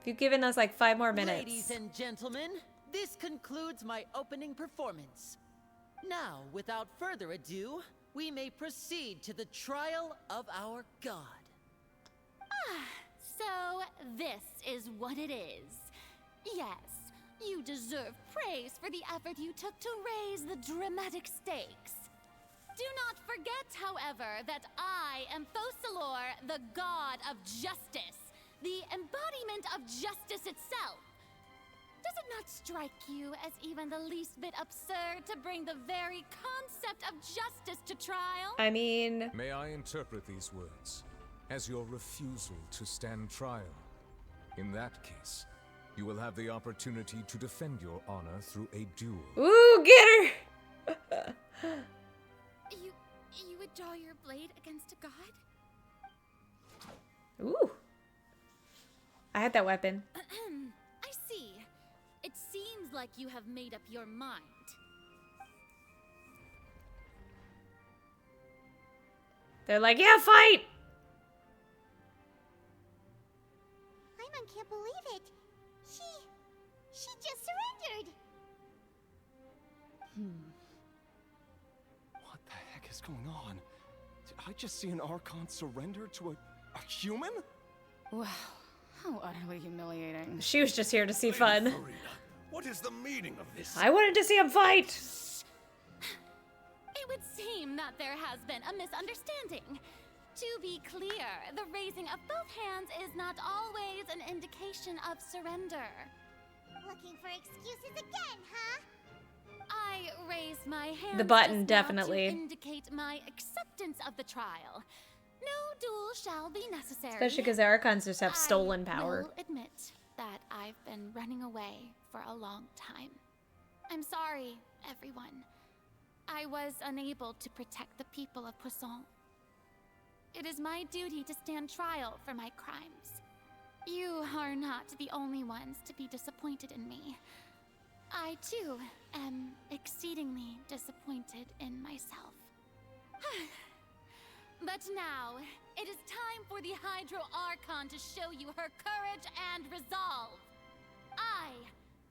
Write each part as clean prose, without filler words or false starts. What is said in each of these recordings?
You've given us like 5 more minutes. Ladies and gentlemen, this concludes my opening performance. Now, without further ado, we may proceed to the trial of our god. So this is what it is. Yes, you deserve praise for the effort you took to raise the dramatic stakes. Do not forget, however, that I am Faux, the god of justice, the embodiment of justice itself. Does it not strike you as even the least bit absurd to bring the very concept of justice to trial? I mean... May I interpret these words as your refusal to stand trial? In that case, you will have the opportunity to defend your honor through a duel. Ooh, get her! You would draw your blade against a god? Ooh. I had that weapon. I see. It seems like you have made up your mind. They're like, yeah, fight! Paimon can't believe it. She just surrendered. What the heck is going on? Did I just see an Archon surrender to a human? Wow, how utterly humiliating. She was just here to see fun. Furina, what is the meaning of this? I wanted to see him fight! It would seem that there has been a misunderstanding. To be clear, the raising of both hands is not always an indication of surrender. Looking for excuses again, huh? I raised my hand. The button, just now definitely. to indicate my acceptance of the trial. No duel shall be necessary. Especially because the Archons just have stolen I power. will admit that I've been running away for a long time. I'm sorry, everyone. I was unable to protect the people of Poisson. It is my duty to stand trial for my crimes. You are not the only ones to be disappointed in me. I, too, am exceedingly disappointed in myself. But now, it is time for the Hydro Archon to show you her courage and resolve. I,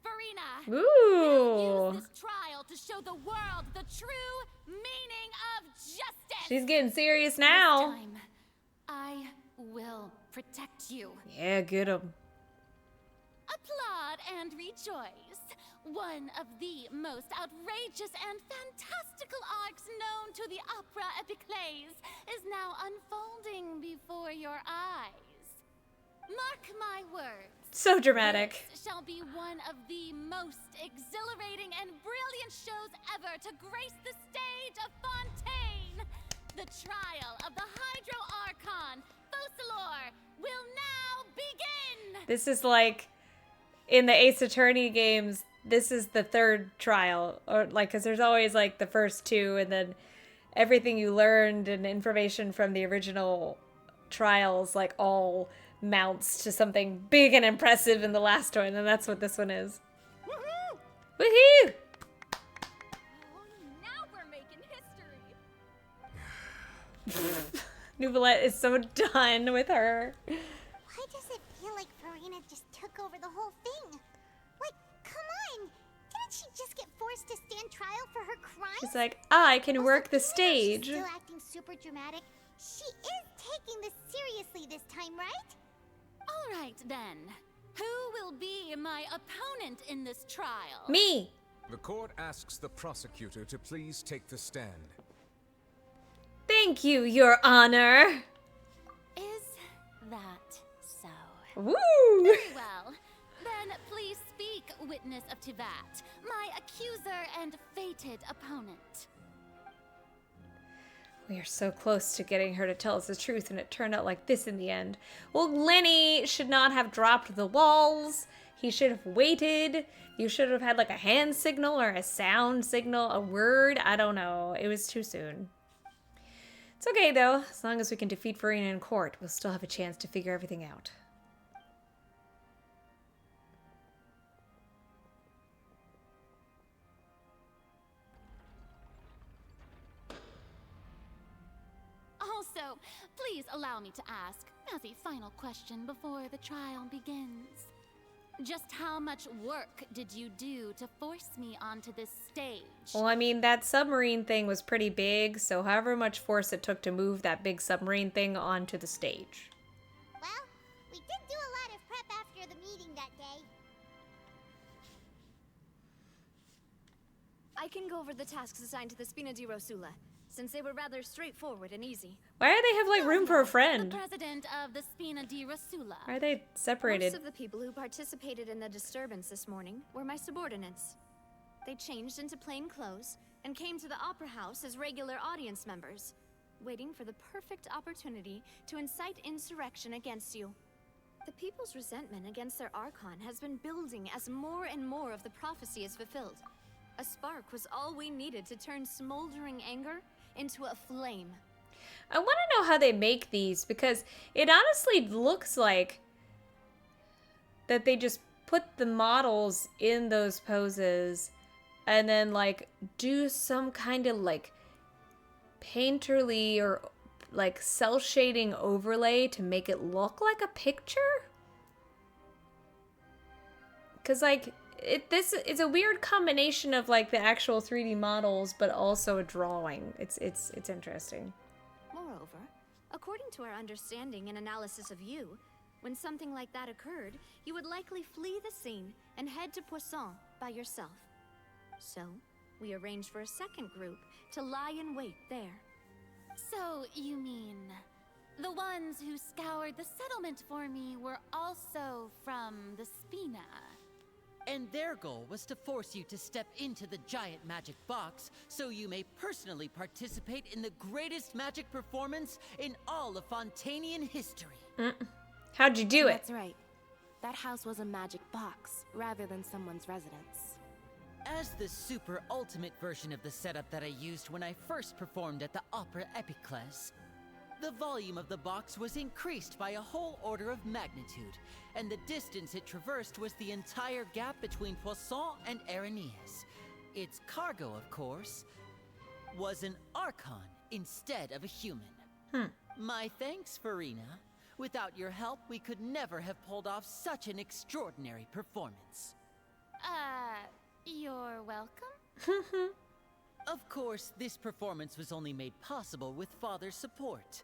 Furina, will Ooh. use this trial to show the world the true meaning of justice. She's getting serious This now. time, I will protect you. Yeah, get him. Applaud and rejoice. One of the most outrageous and fantastical arcs known to the opera epiclese is now unfolding before your eyes. Mark my words. So dramatic. This shall be one of the most exhilarating and brilliant shows ever to grace the stage of Fontaine. The trial of the Hydro Archon, Faux, will now begin. This is like in the Ace Attorney games. This is the third trial, or like, because there's always like the first two, and then everything you learned and information from the original trials like all mounts to something big and impressive in the last one, and that's what this one is. Woohoo! Woohoo! Oh, now we're making history. Nouvellette is so done with her. Why does it feel like Furina just took over the whole thing? Like, come on! Didn't she just get forced to stand trial for her crimes? She's like, I can Also, work the considering stage. She's still acting super dramatic. She is taking this seriously this time, right? All right, then. Who will be my opponent in this trial? Me. The court asks the prosecutor to please take the stand. Thank you, Your Honor. Is that so? Woo! Very well. Then please speak, witness of Tivat, my accuser and fated opponent. We are so close to getting her to tell us the truth, and it turned out like this in the end. Well, Lenny should not have dropped the walls. He should have waited. You should have had like a hand signal or a sound signal, a word. I don't know. It was too soon. It's okay, though. As long as we can defeat Furina in court, we'll still have a chance to figure everything out. Also, please allow me to ask, as a final question before the trial begins. Just how much work did you do to force me onto this stage? Well, I mean, that submarine thing was pretty big, so however much force it took to move that big submarine thing onto the stage. Well, we did do a lot of prep after the meeting that day. I can go over the tasks assigned to the Spina di Rosula, since they were rather straightforward and easy. Why do they have, like, room for a friend? The president of the Spina di Rosula. Why are they separated? Most of the people who participated in the disturbance this morning were my subordinates. They changed into plain clothes and came to the Opera House as regular audience members, waiting for the perfect opportunity to incite insurrection against you. The people's resentment against their Archon has been building as more and more of the prophecy is fulfilled. A spark was all we needed to turn smoldering anger into a flame. I want to know how they make these, because it honestly looks like that they just put the models in those poses and then, like, do some kind of, like, painterly or, like, cel shading overlay to make it look like a picture. Because, like, this is a weird combination of, like, the actual 3D models, but also a drawing. It's interesting. Moreover, according to our understanding and analysis of you, when something like that occurred, you would likely flee the scene and head to Poisson by yourself. So, we arranged for a second group to lie in wait there. So, you mean, the ones who scoured the settlement for me were also from the Spina? And their goal was to force you to step into the giant magic box so you may personally participate in the greatest magic performance in all of Fontainian history. How'd you do it? That's right. That house was a magic box rather than someone's residence. As the super ultimate version of the setup that I used when I first performed at the Opera Epiclese, the volume of the box was increased by a whole order of magnitude, and the distance it traversed was the entire gap between Poisson and Aranias. Its cargo, of course, was an Archon instead of a human. My thanks, Furina. Without your help, we could never have pulled off such an extraordinary performance. You're welcome? Of course, this performance was only made possible with Father's support.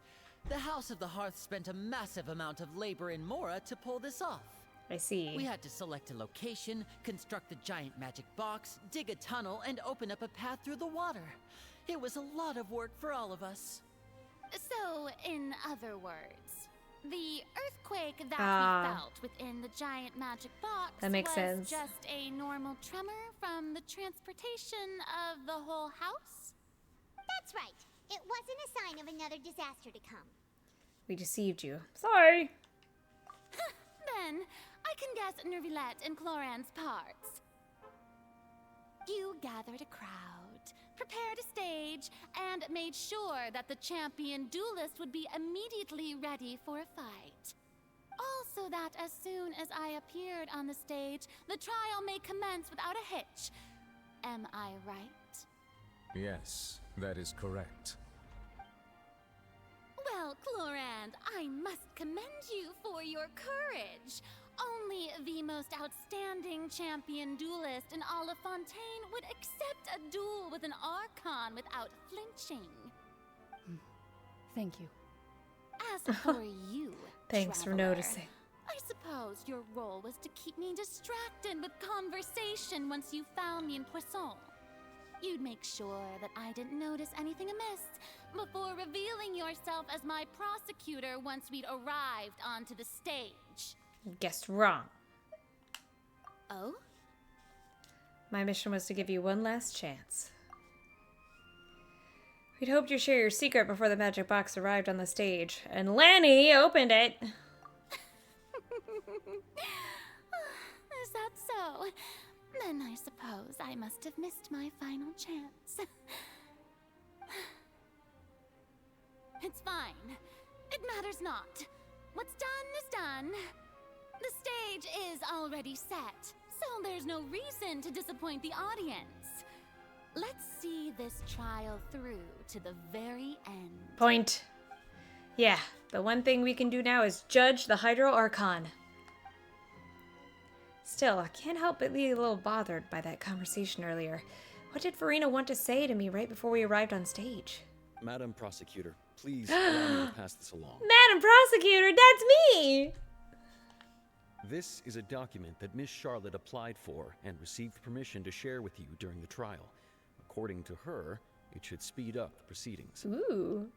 The House of the Hearth spent a massive amount of labor in Mora to pull this off. I see. We had to select a location, construct the giant magic box, dig a tunnel, and open up a path through the water. It was a lot of work for all of us. So, in other words, the earthquake that we felt within the giant magic box that makes was sense. Just a normal tremor from the transportation of the whole house? That's right. It wasn't a sign of another disaster to come. We deceived you. Sorry. Then, I can guess Nervilette and Cloran's parts. You gathered a crowd, prepared a stage, and made sure that the champion duelist would be immediately ready for a fight. Also that as soon as I appeared on the stage, the trial may commence without a hitch. Am I right? Yes, that is correct. Well, Clorand, I must commend you for your courage. Only the most outstanding champion duelist in all of Fontaine would accept a duel with an Archon without flinching. Thank you. As for you, Thanks for traveler, noticing. I suppose your role was to keep me distracted with conversation once you found me in Poisson. You'd make sure that I didn't notice anything amiss before revealing yourself as my prosecutor once we'd arrived onto the stage. Guessed wrong. Oh? My mission was to give you one last chance. We'd hoped you'd share your secret before the magic box arrived on the stage, and Lanny opened it. Is that so? Then I suppose I must have missed my final chance. It's fine. It matters not. What's done is done. The stage is already set, so there's no reason to disappoint the audience. Let's see this trial through to the very end. Point. Yeah, the one thing we can do now is judge the Hydro Archon. Still, I can't help but be a little bothered by that conversation earlier. What did Furina want to say to me right before we arrived on stage? Madam Prosecutor, please allow me to pass this along. Madam Prosecutor, that's me! This is a document that Miss Charlotte applied for and received permission to share with you during the trial. According to her, it should speed up the proceedings. Ooh.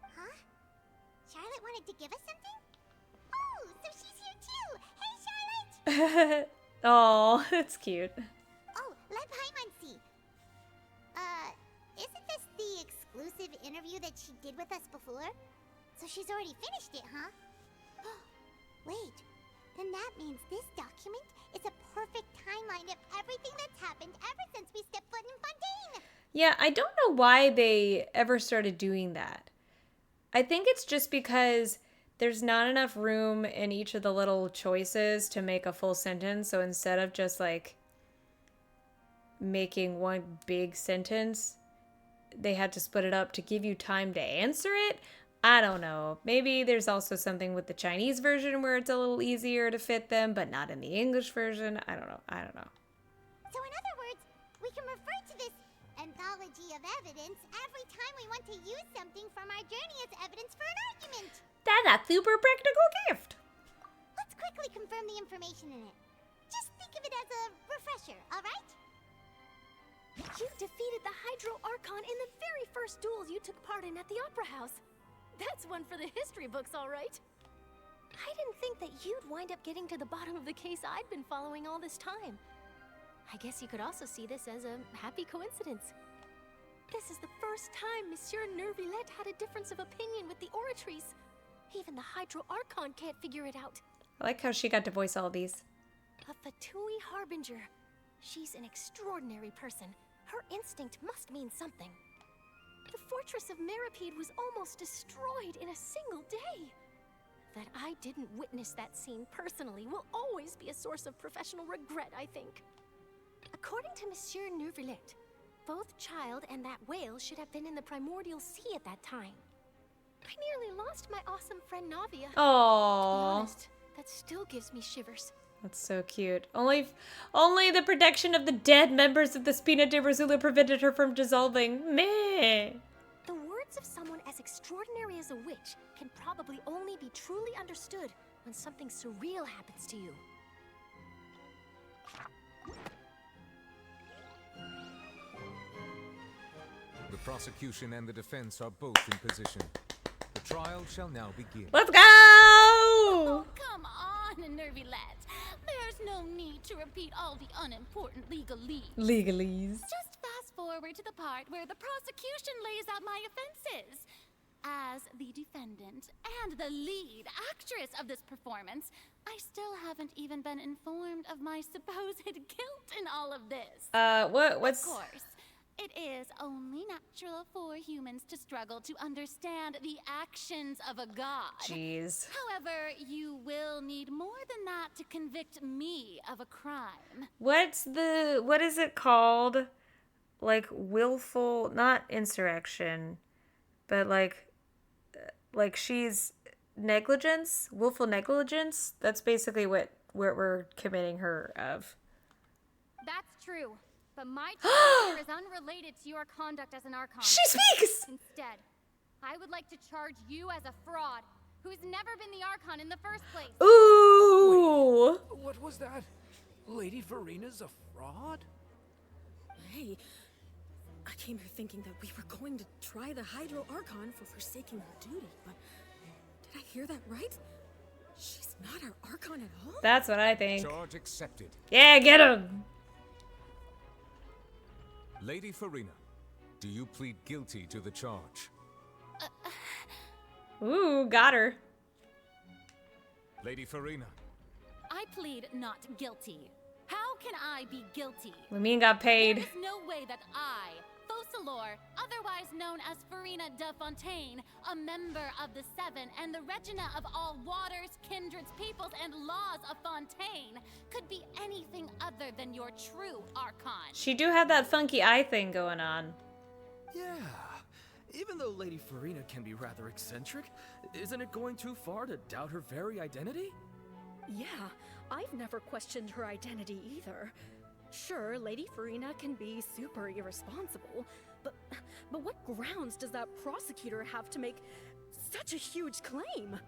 Huh? Charlotte wanted to give us something? Oh, so she's here too! Hey, Charlotte! Oh, that's cute. Oh, let Paimon see. Isn't this the exclusive interview that she did with us before? So she's already finished it, huh? Wait, then that means this document is a perfect timeline of everything that's happened ever since we stepped foot in Fontaine! Yeah, I don't know why they ever started doing that. I think it's just because there's not enough room in each of the little choices to make a full sentence. So instead of just like making one big sentence, they had to split it up to give you time to answer it. I don't know. Maybe there's also something with the Chinese version where it's a little easier to fit them, but not in the English version. I don't know. So in other words, we can refer to this anthology of evidence every time we want to use something from our journey as evidence for an argument. That's a super practical gift. Let's quickly confirm the information in it. Just think of it as a refresher, alright? You defeated the Hydro Archon in the very first duels you took part in at the Opera House. That's one for the history books, all right. I didn't think that you'd wind up getting to the bottom of the case I'd been following all this time. I guess you could also see this as a happy coincidence. This is the first time Monsieur Nervillette had a difference of opinion with the Oratrice. Even the Hydro Archon can't figure it out. I like how she got to voice all these. A Fatui Harbinger. She's an extraordinary person. Her instinct must mean something. The fortress of Meripede was almost destroyed in a single day. That I didn't witness that scene personally will always be a source of professional regret, I think. According to Monsieur Nervillette, both Child and that whale should have been in the primordial sea at that time. I nearly lost my awesome friend Navia. Aww. To be honest, that still gives me shivers. That's so cute. Only the protection of the dead members of the Spina de Rosula prevented her from dissolving. Meh. The words of someone as extraordinary as a witch can probably only be truly understood when something surreal happens to you. The prosecution and the defense are both in position. The trial shall now begin. Let's go! Oh, come on, Nervillette. There's no need to repeat all the unimportant legalese. Legalese. Just fast forward to the part where the prosecution lays out my offenses. As the defendant and the lead actress of this performance, I still haven't even been informed of my supposed guilt in all of this. What's... Of course, it is only natural for humans to struggle to understand the actions of a god. Jeez. However, you will need more than that to convict me of a crime. What is it called? Like willful, not insurrection, but like she's negligence, willful negligence. That's basically what we're committing her of. That's true. But my charge here is unrelated to your conduct as an Archon. She speaks! Instead, I would like to charge you as a fraud who's never been the Archon in the first place. Ooh! Wait, what was that? Lady Furina's a fraud? Hey, I came here thinking that we were going to try the Hydro Archon for forsaking her duty, but did I hear that right? She's not our Archon at all? That's what I think. Charge accepted. Yeah, get him! Lady Furina, do you plead guilty to the charge? Ooh, got her. Lady Furina. I plead not guilty. How can I be guilty? We mean got paid. There is no way that I, Faucilor, otherwise known as Furina de Fontaine, a member of the Seven and the Regina of all waters, kindreds, peoples, and laws of Fontaine, could be anything other than your true Archon. She do have that funky eye thing going on. Yeah. Even though Lady Furina can be rather eccentric, isn't it going too far to doubt her very identity? Yeah, I've never questioned her identity either. Sure, Lady Furina can be super irresponsible, but what grounds does that prosecutor have to make such a huge claim?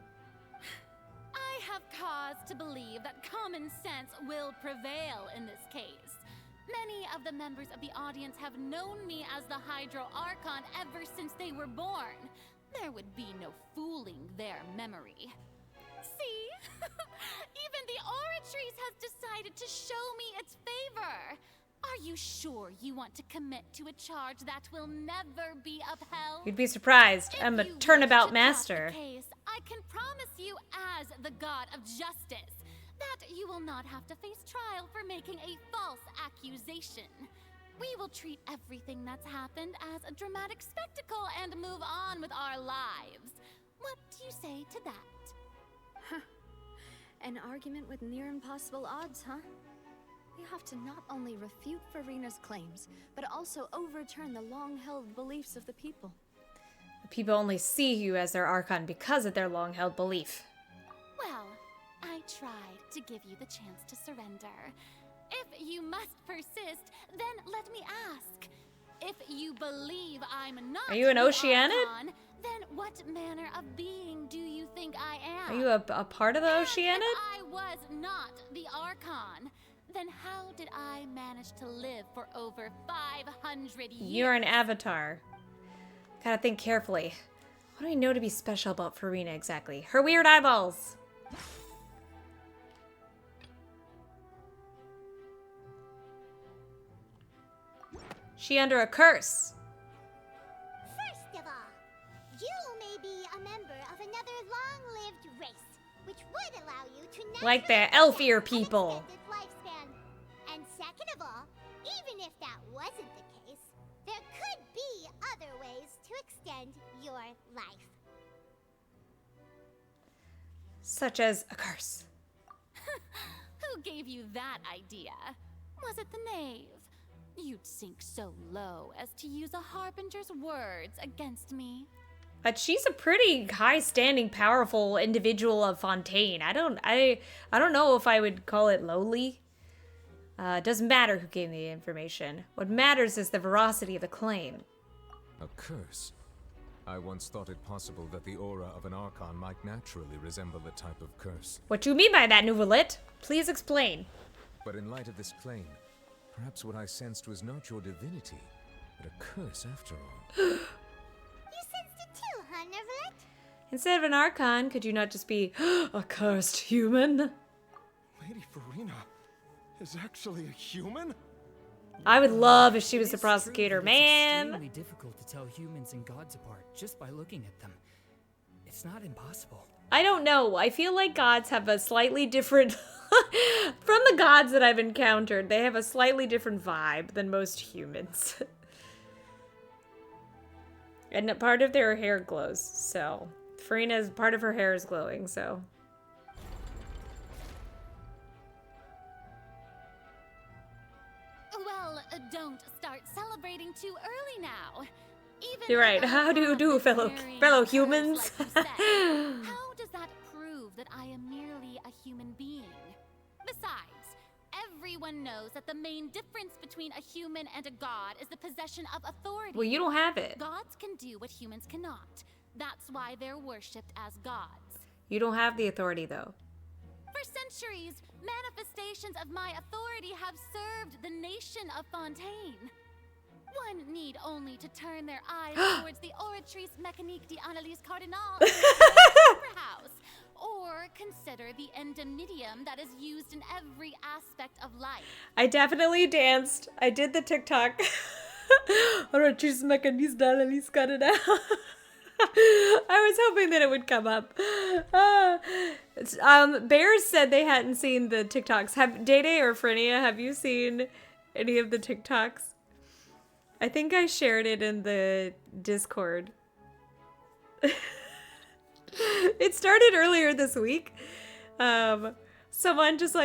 I have cause to believe that common sense will prevail in this case. Many of the members of the audience have known me as the Hydro Archon ever since they were born. There would be no fooling their memory. See? Even the Oratrice has decided to show me its favor. Are you sure you want to commit to a charge that will never be upheld? You'd be surprised. I'm a turnabout master. Case, I can promise you as the god of justice that you will not have to face trial for making a false accusation. We will treat everything that's happened as a dramatic spectacle and move on with our lives. What do you say to that? Huh. An argument with near impossible odds, huh? You have to not only refute Furina's claims, but also overturn the long-held beliefs of the people. People only see you as their Archon because of their long-held belief. Well, I tried to give you the chance to surrender. If you must persist, then let me ask. If you believe I'm not Are you an Oceanid? Archon, then what manner of being do you think I am? Are you a part of the Oceanid? If I was not the Archon, then how did I manage to live for over 500 years? You're an avatar. Gotta think carefully. What do I know to be special about Furina exactly? Her weird eyeballs! She under a curse. First of all, you may be a member of another long-lived race, which would allow you to like the elf ear people. Lifespan. And second of all, even if that wasn't the case, there could be other ways to extend your life. Such as a curse. Who gave you that idea? Was it the knave? You'd sink so low as to use a harbinger's words against me. But she's a pretty high-standing, powerful individual of Fontaine. I don't know if I would call it lowly. It doesn't matter who gave me the information. What matters is the veracity of the claim. A curse? I once thought it possible that the aura of an Archon might naturally resemble a type of curse. What do you mean by that, Nouvelet? Please explain. But in light of this claim, perhaps what I sensed was not your divinity, but a curse after all. You sensed it too, huh, Nouvelet? Instead of an Archon, could you not just be a cursed human? Lady Furina is actually a human? I would love if she was the prosecutor, man. It's extremely difficult to tell humans and gods apart just by looking at them. It's not impossible. I don't know. I feel like gods have a slightly different... From the gods that I've encountered, they have a slightly different vibe than most humans. And part of their hair glows, so... Furina's part of her hair is glowing, so... Well, don't start celebrating too early now. Even You're right. How do you do, fellow humans? Like you said, how does that prove that I am merely a human being? Besides, everyone knows that the main difference between a human and a god is the possession of authority. Well, you don't have it. Gods can do what humans cannot. That's why they're worshipped as gods. You don't have the authority, though. For centuries, manifestations of my authority have served the nation of Fontaine. One need only to turn their eyes towards the Oratrice Mécanique d'Analyse Cardinale in the Opera House, or consider the endemnitium that is used in every aspect of life. I definitely danced. I did the TikTok. Oratrice Mécanique d'Analyse Cardinale. I was hoping that it would come up. Bears said they hadn't seen the TikToks. Have Day or Furina, have you seen any of the TikToks? I think I shared it in the Discord. It started earlier this week. Someone just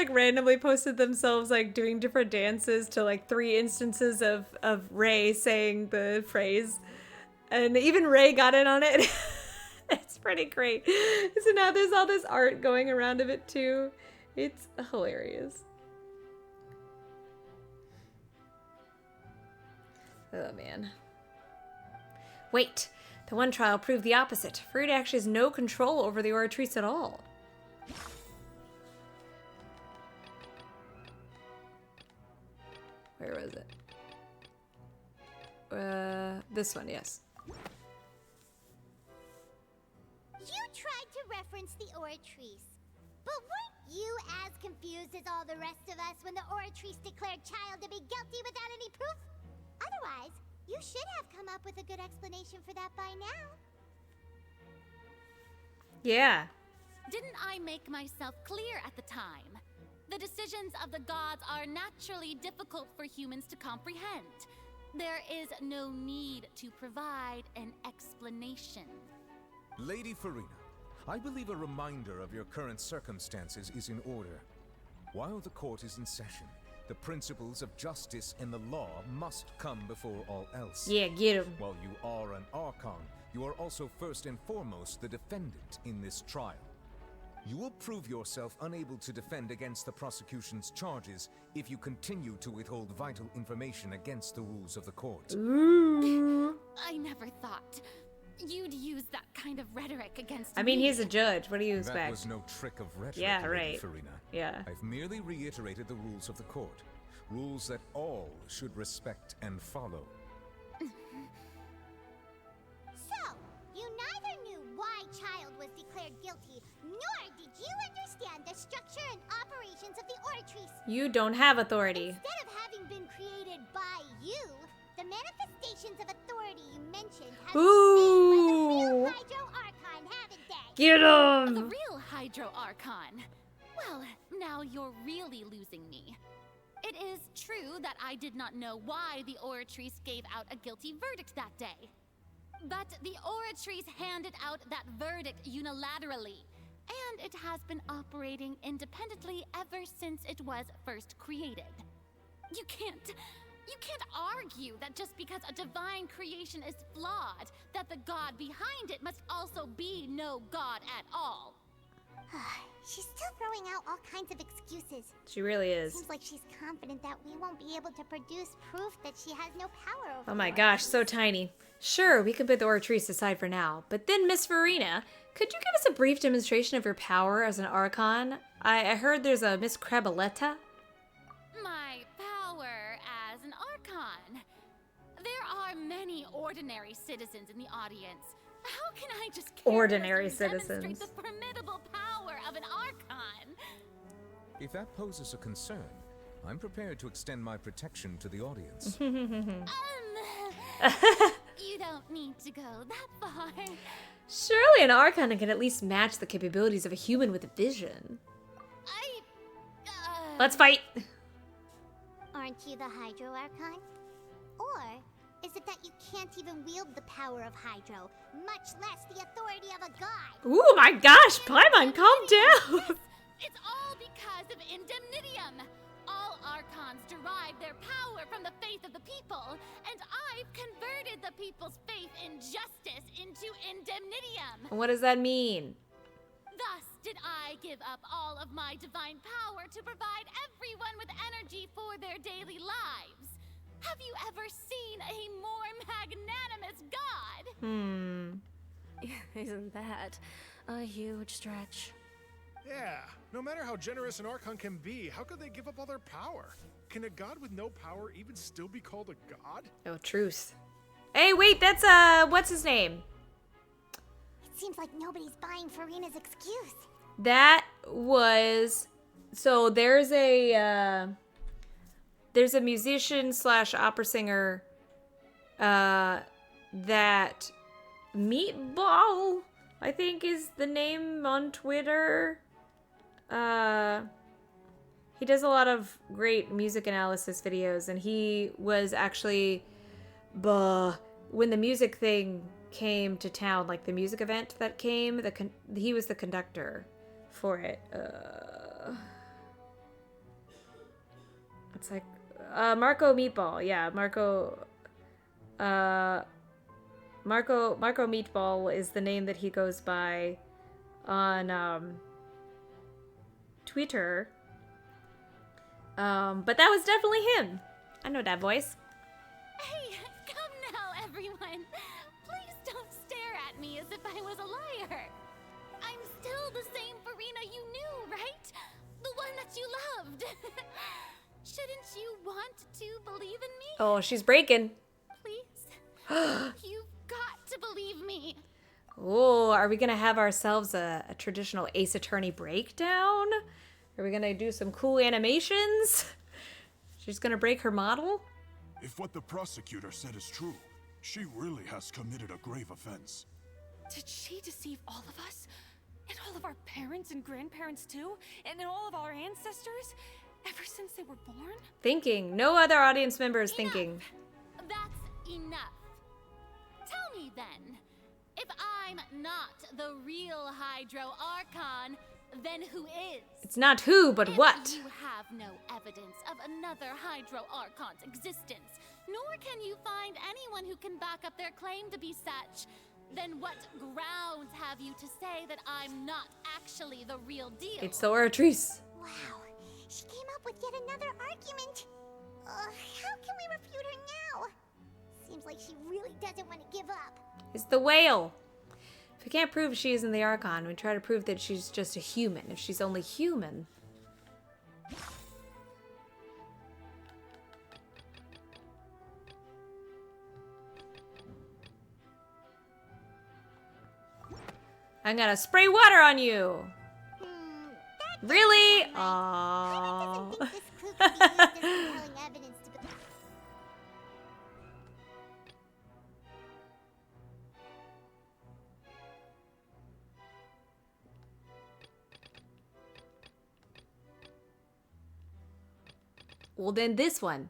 randomly posted themselves doing different dances to 3 instances of Ray saying the phrase. And even Ray got in on it. It's pretty great. So now there's all this art going around of it too. It's hilarious. Oh man. Wait, the one trial proved the opposite. Furina actually has no control over the Oratrice at all. Where was it? This one, yes. You tried to reference the Oratrice, but weren't you as confused as all the rest of us when the Oratrice declared Child to be guilty without any proof? Otherwise, you should have come up with a good explanation for that by now. Yeah. Didn't I make myself clear at the time? The decisions of the gods are naturally difficult for humans to comprehend. There is no need to provide an explanation. Lady Furina, I believe a reminder of your current circumstances is in order. While the court is in session, the principles of justice and the law must come before all else. Yeah, get him. While you are an Archon, you are also first and foremost the defendant in this trial. You will prove yourself unable to defend against the prosecution's charges if you continue to withhold vital information against the rules of the court. Ooh. I never thought you'd use that kind of rhetoric against me. I mean, he's a judge. What do you expect? That was no trick of rhetoric, yeah, Lady right. Furina. Yeah. I've merely reiterated the rules of the court. Rules that all should respect and follow. So, you neither knew why Child was declared guilty, nor did you understand the structure and operations of the Oratrice. You don't have authority. Instead of having been created by you, the manifestations of authority you mentioned have been made by the real Hydro Archon, haven't they? Get him! The real Hydro Archon. Well, now you're really losing me. It is true that I did not know why the Oratrice gave out a guilty verdict that day. But the Oratrice handed out that verdict unilaterally, and it has been operating independently ever since it was first created. You can't argue that just because a divine creation is flawed, that the god behind it must also be no god at all. She's still throwing out all kinds of excuses. She really is. Seems like she's confident that we won't be able to produce proof that she has no power over Oh my the gosh, Oratrice. so tiny. Sure, we can put the Oratrice aside for now, but then Miss Furina, could you give us a brief demonstration of your power as an Archon? I heard there's a Miss Crabaletta. My power as an Archon. There are many ordinary citizens in the audience. How can I just Ordinary demonstrate citizens. the formidable power of an Archon? If that poses a concern, I'm prepared to extend my protection to the audience. You don't need to go that far. Surely an Archon can at least match the capabilities of a human with a vision. Let's fight! Aren't you the Hydro Archon? Or is it that you can't even wield the power of Hydro, much less the authority of a god? Ooh my gosh, Paimon, calm down! It's all because of Indemnitium. All Archons derive their power from the faith of the people, and I've converted the people's faith in justice into Indemnitium. What does that mean? Thus did I give up all of my divine power to provide everyone with energy for their daily lives. Have you ever seen a more magnanimous god? Isn't that a huge stretch? Yeah, no matter how generous an Archon can be, how could they give up all their power? Can a god with no power even still be called a god? Oh, truth. Hey, wait, that's, what's his name? It seems like nobody's buying Furina's excuse. That was... So there's a musician slash opera singer, that Meatball, I think is the name on Twitter. He does a lot of great music analysis videos, and he was actually, when the music thing came to town, like the music event that came, he was the conductor for it. It's like Marco Meatball, yeah, Marco. Marco Meatball is the name that he goes by on Twitter. But that was definitely him. I know that voice. Hey, come now, everyone. Please don't stare at me as if I was a liar. I'm still the same Furina you knew, right? The one that you loved. Shouldn't you want to believe in me? Oh, she's breaking. Please? You've got to believe me. Oh, are we gonna have ourselves a traditional Ace Attorney breakdown? Are we gonna do some cool animations? She's gonna break her model? If what the prosecutor said is true, she really has committed a grave offense. Did she deceive all of us? And all of our parents and grandparents too? And all of our ancestors? Ever since they were born? Thinking. No other audience member is thinking. That's enough. Tell me then, if I'm not the real Hydro Archon, then who is? It's not who, but what? You have no evidence of another Hydro Archon's existence, nor can you find anyone who can back up their claim to be such. Then what grounds have you to say that I'm not actually the real deal? It's the Oratrice. Wow, she came up with yet another argument. How can we refute her now? Seems like she really doesn't want to give up. It's the whale. If we can't prove she isn't the Archon, we try to prove that she's just a human. If she's only human. I'm gonna spray water on you. Really? Aww. Well, then this one.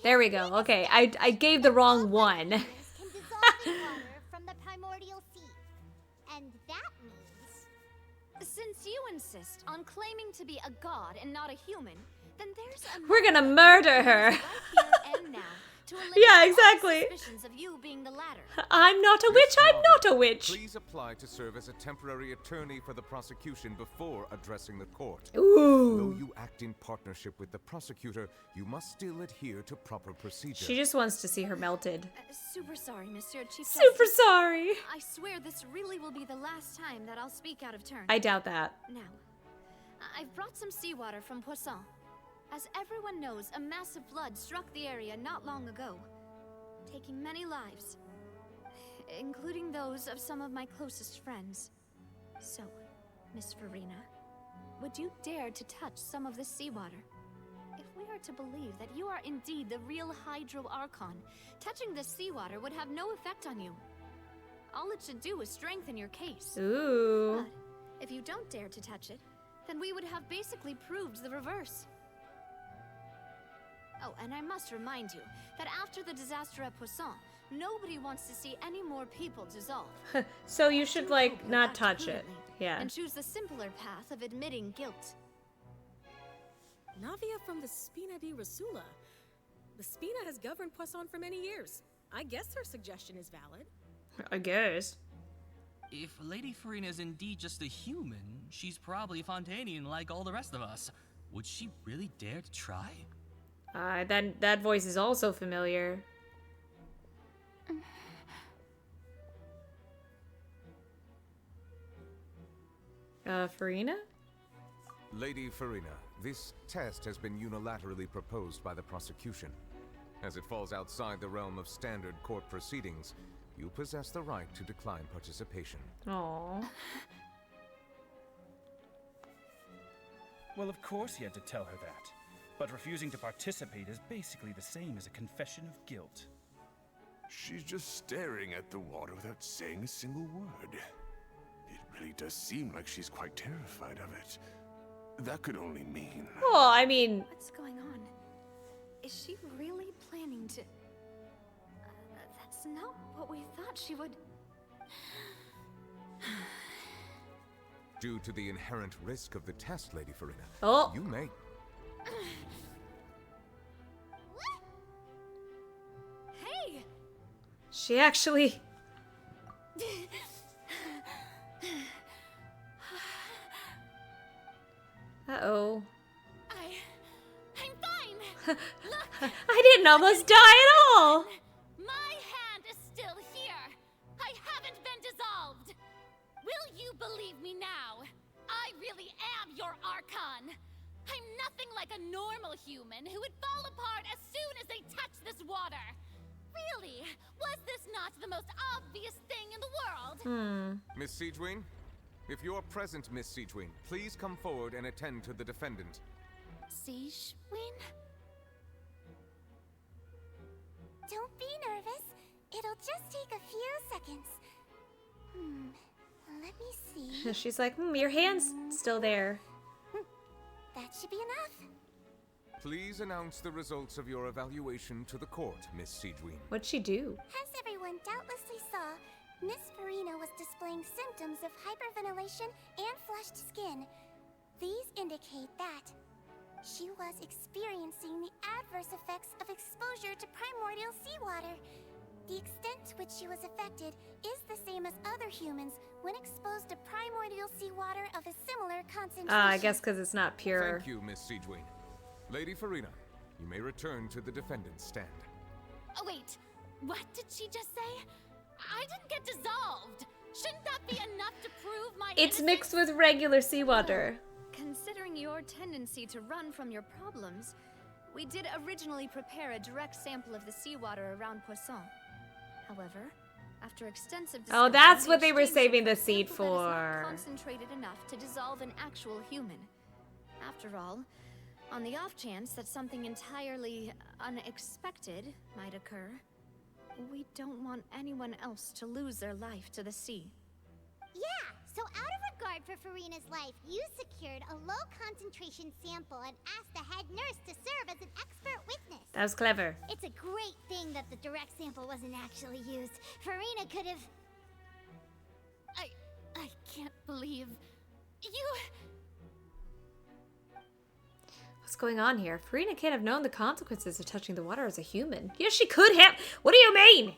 There we go. Okay, I gave the wrong one. From the primordial sea. And that means... Since you insist on claiming to be a god and not a human, then there's a... We're gonna murder her. Right here and now to eliminate Yeah, exactly. all suspicions of you being the latter. I'm not a witch, I'm not a witch. Please apply to serve as a temporary attorney for the prosecution before addressing the court. Ooh. Though you act in partnership with the prosecutor, you must still adhere to proper procedure. She just wants to see her melted. Super sorry, Monsieur Chief Super Justice. sorry. I swear this really will be the last time that I'll speak out of turn. I doubt that. Now, I've brought some seawater from Poisson. As everyone knows, a massive flood struck the area not long ago, taking many lives, including those of some of my closest friends. So, Miss Furina, would you dare to touch some of this seawater? If we are to believe that you are indeed the real Hydro Archon, touching this seawater would have no effect on you. All it should do is strengthen your case. Ooh. But if you don't dare to touch it, then we would have basically proved the reverse. Oh, and I must remind you that after the disaster at Poisson, nobody wants to see any more people dissolve. So you should, like, not touch it. Yeah. And choose the simpler path of admitting guilt. Navia from the Spina di Rasula. The Spina has governed Poisson for many years. I guess her suggestion is valid. I guess. If Lady Furina is indeed just a human, she's probably Fontainian like all the rest of us. Would she really dare to try? That voice is also familiar. Furina? Lady Furina, this test has been unilaterally proposed by the prosecution. As it falls outside the realm of standard court proceedings, you possess the right to decline participation. Aww. Well, of course he had to tell her that. But refusing to participate is basically the same as a confession of guilt. She's just staring at the water without saying a single word. It really does seem like she's quite terrified of it. That could only mean... Well, I mean... What's going on? Is she really planning to... that's not what we thought she would... Due to the inherent risk of the test, Lady Furina, you may... She actually... Uh-oh. I'm fine. Look, I didn't almost die at all. my hand is still here. I haven't been dissolved. Will you believe me now? I really am your Archon. I'm nothing like a normal human who would fall apart as soon as they touch this water. Really? Was this not the most obvious thing in the world? Miss Siegewin? If you're present, Miss Siegewin, please come forward and attend to the defendant. Siegewin? Don't be nervous. It'll just take a few seconds. Let me see. She's like, your hand's still there. That should be enough. Please announce the results of your evaluation to the court, Miss Siegewin. What'd she do? As everyone doubtlessly saw, Miss Furina was displaying symptoms of hyperventilation and flushed skin. These indicate that she was experiencing the adverse effects of exposure to primordial seawater. The extent to which she was affected is the same as other humans when exposed to primordial seawater of a similar concentration. I guess because it's not pure. Thank you, Miss Siegewin. Lady Furina, you may return to the defendant's stand. Oh, wait. What did she just say? I didn't get dissolved. Shouldn't that be enough to prove my It's innocence? mixed with regular seawater. Considering your tendency to run from your problems, we did originally prepare a direct sample of the seawater around Poisson. However, after extensive discussion, Oh, that's we what they were exchanged saving the a seed sample that is not for. concentrated enough to dissolve an actual human. After all, on the off chance that something entirely unexpected might occur, we don't want anyone else to lose their life to the sea. Yeah, so out of regard for Furina's life, you secured a low concentration sample and asked the head nurse to serve as an expert witness. That was clever. It's a great thing that the direct sample wasn't actually used. Furina could have... I can't believe you... What's going on here? Furina can't have known the consequences of touching the water as a human. Yes, she could have. What do you mean?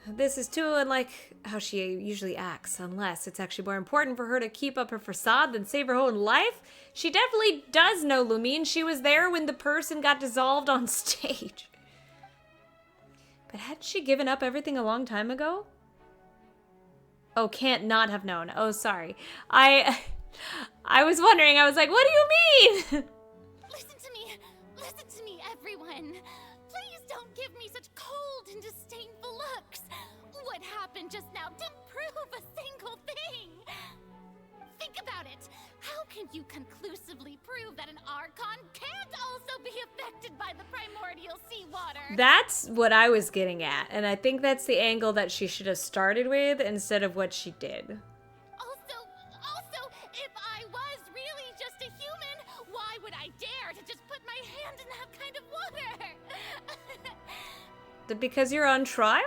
This is too unlike how she usually acts, unless it's actually more important for her to keep up her facade than save her own life. She definitely does know Lumine. She was there when the person got dissolved on stage. But hadn't she given up everything a long time ago? Oh, can't not have known. Oh, sorry. I was wondering. I was like, what do you mean? Listen to me, everyone. Please don't give me such cold and disdainful looks. What happened just now didn't prove a single thing. Think about it. How can you conclusively prove that an Archon can't also be affected by the primordial seawater? That's what I was getting at. And I think that's the angle that she should have started with instead of what she did. Also, if I was really just a human, why would I dare to just put my hand in that kind of water? Because you're on trial?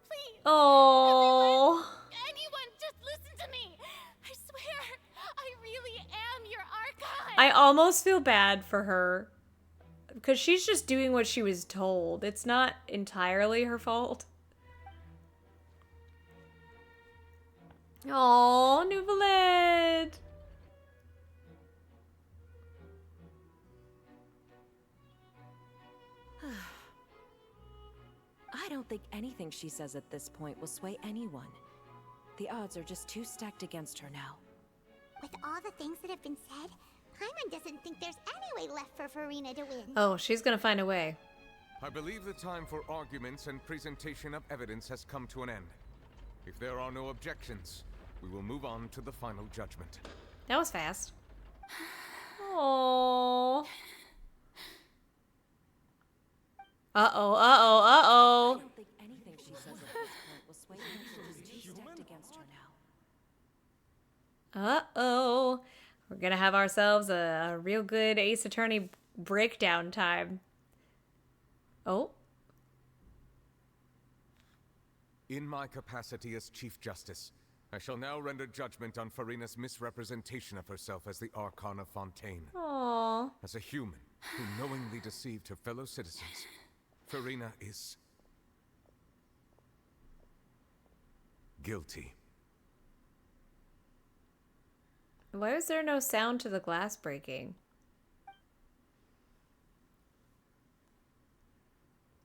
Please. Oh. Anyone, just listen to me. I swear, I really am your Archon. I almost feel bad for her. Because she's just doing what she was told. It's not entirely her fault. Oh, Nouvelette. I don't think anything she says at this point will sway anyone. The odds are just too stacked against her now. With all the things that have been said, Paimon doesn't think there's any way left for Furina to win. Oh, she's gonna find a way. I believe the time for arguments and presentation of evidence has come to an end. If there are no objections, we will move on to the final judgment. That was fast. Oh. Uh-oh, uh-oh, uh-oh. I don't think anything she says at this point will sway anyone. She's too stacked against her now. Uh-oh. We're gonna have ourselves a real good Ace Attorney breakdown time. Oh. In my capacity as Chief Justice, I shall now render judgment on Furina's misrepresentation of herself as the Archon of Fontaine. Aww. As a human who knowingly deceived her fellow citizens, Furina is guilty. Why is there no sound to the glass breaking?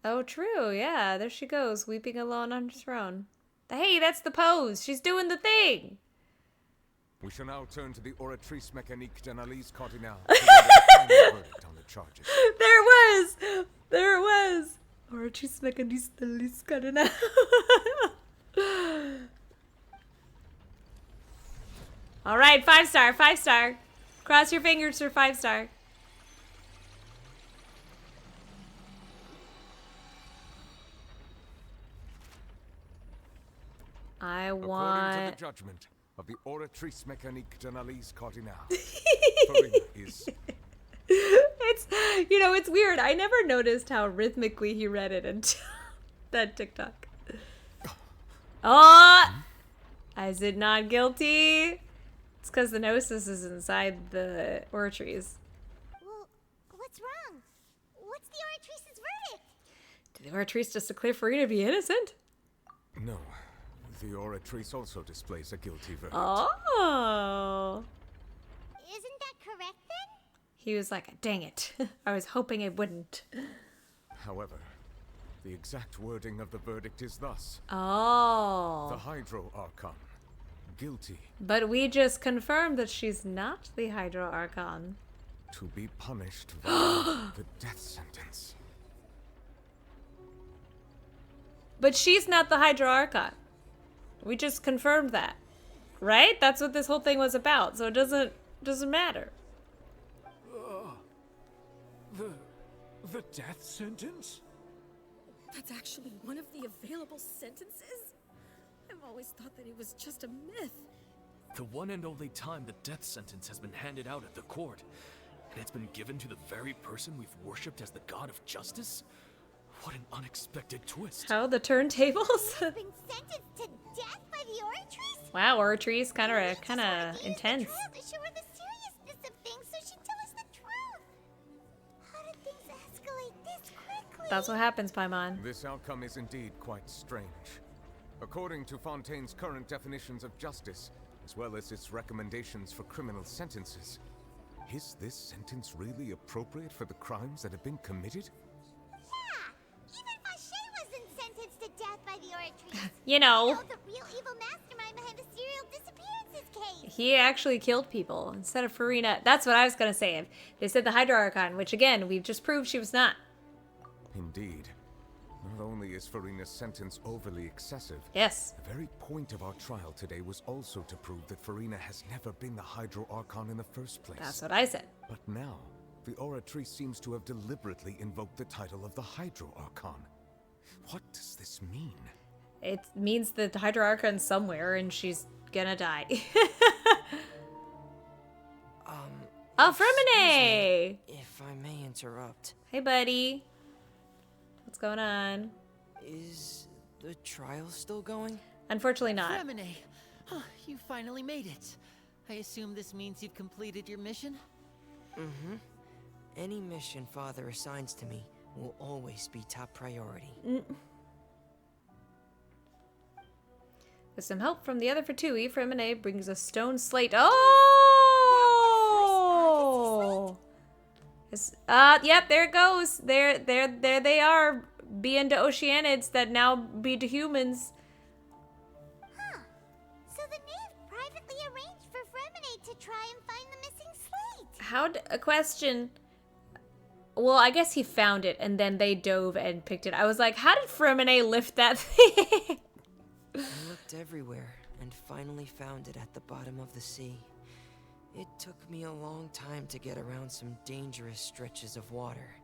Oh, true. Yeah, there she goes, weeping alone on her throne. Hey, that's the pose. She's doing the thing. We shall now turn to the oratrice mécanique d'analyse cardinale to render the final verdict on the charges. There it was. There it was. Oratrice mécanique d'analyse cardinale. All right, 5-star, 5-star. Cross your fingers for 5-star. According to the judgment of the oratrice mécanique d'analyse cardinale, Furina is... It's, you know, it's weird. I never noticed how rhythmically he read it until that TikTok. Oh! Is it not guilty? It's because the Gnosis is inside the Oratrice. Well, what's wrong? What's the Oratrice's verdict? Did the Oratrice just declare Furina to be innocent? No. The oratrice also displays a guilty verdict. Oh. Isn't that correct then? He was like, dang it. I was hoping it wouldn't. However, the exact wording of the verdict is thus. Oh. The Hydro Archon. Guilty. But we just confirmed that she's not the Hydro Archon. To be punished via the death sentence. But she's not the Hydro Archon. We just confirmed that. Right? That's what this whole thing was about. So it doesn't matter. The death sentence? That's actually one of the available sentences? I've always thought that it was just a myth. The one and only time the death sentence has been handed out at the court, and it's been given to the very person we've worshipped as the god of justice? What an unexpected twist. How the turntables? Been sentenced to death by the Oratrice? Wow, Oratrice kind of intense. To show her the seriousness of things so she'd tell us the truth. How did things escalate this quickly? That's what happens, Paimon. This outcome is indeed quite strange. According to Fontaine's current definitions of justice, as well as its recommendations for criminal sentences, is this sentence really appropriate for the crimes that have been committed? Even Fauché wasn't sentenced to death by the Oratrice. You know. The real evil mastermind behind the serial disappearances case. He actually killed people instead of Furina. That's what I was going to say. They said the Hydro Archon, which again, we've just proved she was not. Indeed. Not only is Furina's sentence overly excessive, yes, the very point of our trial today was also to prove that Furina has never been the Hydro Archon in the first place. That's what I said. But now, the Oratrice seems to have deliberately invoked the title of the Hydro Archon. What does this mean? It means that the Hydro Archon's somewhere and she's gonna die. Oh, Fremine! If I may interrupt. Hey, buddy. What's going on? Is the trial still going? Unfortunately not. Fremine, you finally made it. I assume this means you've completed your mission? Mm-hmm. Any mission Father assigns to me will always be top priority. With some help from the other Fatui, Fremine brings a stone slate. Oh! Yep, there it goes. There they are. Be into Oceanids that now be to humans. Huh. So the knave privately arranged for Fremine to try and find the missing slate. A question. Well, I guess he found it and then they dove and picked it. I was like, how did Fremine lift that thing? I looked everywhere and finally found it at the bottom of the sea. It took me a long time to get around some dangerous stretches of water.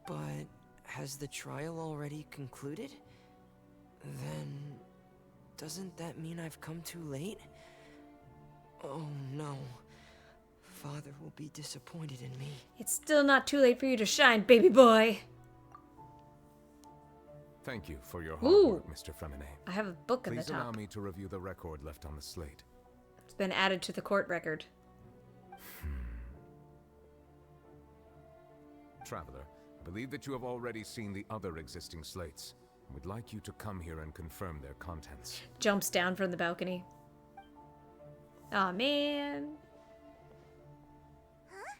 But has the trial already concluded? Then doesn't that mean I've come too late? Oh no. Father will be disappointed in me. It's still not too late for you to shine, baby boy. Thank you for your hard Ooh. work, Mr. Fremine. I have a book in the Please allow top. me to review the record left on the slate. It's been added to the court record. Traveler, I believe that you have already seen the other existing slates. I would like you to come here and confirm their contents. Jumps down from the balcony. Aw, man. Huh?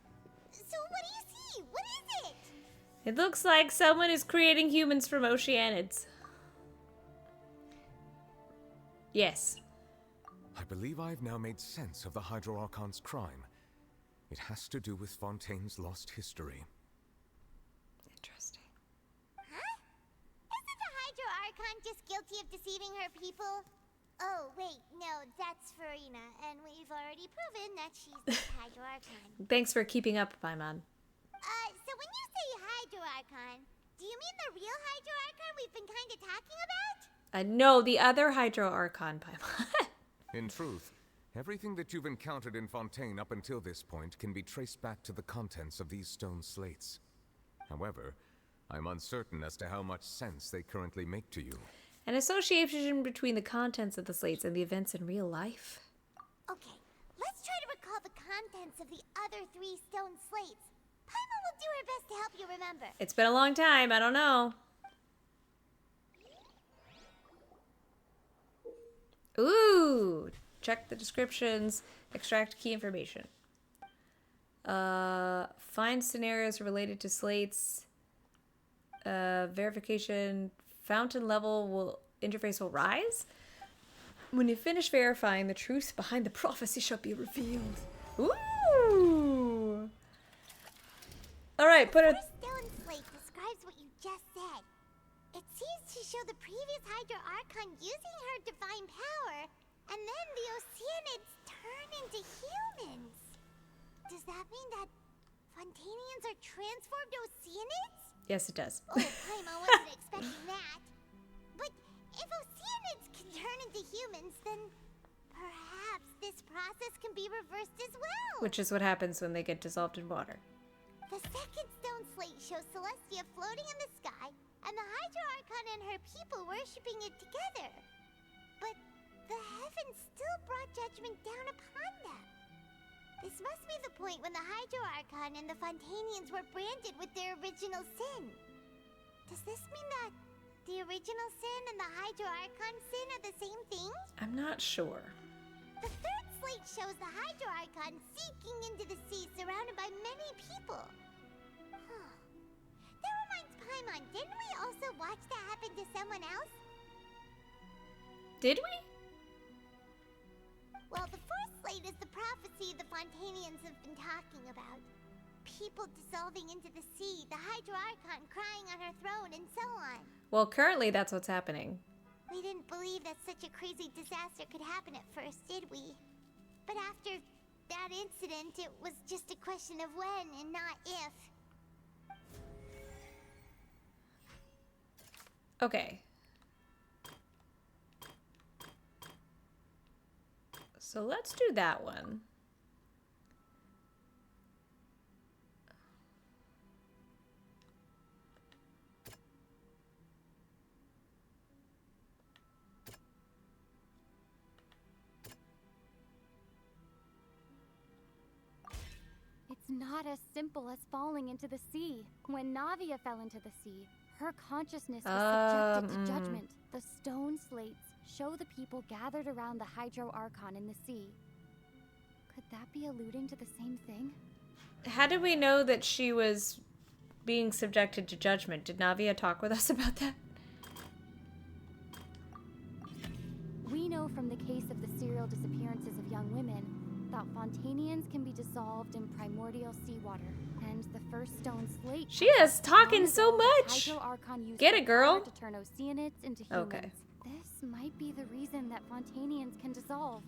So what do you see? What is it? It looks like someone is creating humans from oceanids. Yes. I believe I have now made sense of the Hydro Archon's crime. It has to do with Fontaine's lost history. Interesting. Huh? Isn't the Hydro Archon just guilty of deceiving her people? Oh, wait, no, that's Furina, and we've already proven that she's the Hydro Archon. Thanks for keeping up, Paimon. So when you say Hydro Archon, do you mean the real Hydro Archon we've been kind of talking about? No, the other Hydro Archon, Paimon. In truth, everything that you've encountered in Fontaine up until this point can be traced back to the contents of these stone slates. However, I'm uncertain as to how much sense they currently make to you. An association between the contents of the slates and the events in real life. Okay, let's try to recall the contents of the other 3 stone slates. Paimon will do her best to help you remember. It's been a long time, I don't know. Ooh! Check the descriptions. Extract key information. Find scenarios related to slates. Verification. Fountain level interface will rise. When you finish verifying, the truth behind the prophecy shall be revealed. Ooh! Alright, put it. The stone slate describes what you just said. It seems to show the previous Hydro Archon using her divine power, and then the Oceanids turn into humans. Does that mean that Fontainians are transformed Oceanids? Yes, it does. Oh, Paimon wasn't expecting that. But if Oceanids can turn into humans, then perhaps this process can be reversed as well. Which is what happens when they get dissolved in water. The second stone slate shows Celestia floating in the sky, and the Hydro Archon and her people worshipping it together. But the heavens still brought judgment down upon them. This must be the point when the Hydro Archon and the Fontainians were branded with their original sin. Does this mean that the original sin and the Hydro Archon sin are the same thing? I'm not sure. The third slate shows the Hydro Archon sinking into the sea surrounded by many people. That reminds Paimon, didn't we also watch that happen to someone else? Did we? Well, the fourth slate is the prophecy the Fontainians have been talking about. People dissolving into the sea, the Hydro Archon crying on her throne, and so on. Well, currently that's what's happening. We didn't believe that such a crazy disaster could happen at first, did we? But after that incident, it was just a question of when and not if. Okay. So let's do that one. It's not as simple as falling into the sea. When Navia fell into the sea, her consciousness was subjected to judgment. The stone slates show the people gathered around the Hydro Archon in the sea. Could that be alluding to the same thing? How did we know that she was being subjected to judgment? Did Navia talk with us about that? We know from the case of the serial disappearances of young women that Fontainians can be dissolved in primordial seawater, and the first stone slate. She is talking so much. Hydro Archon used Get it, girl. to turn Oceanids into humans. Okay. This might be the reason that Fontainians can dissolve.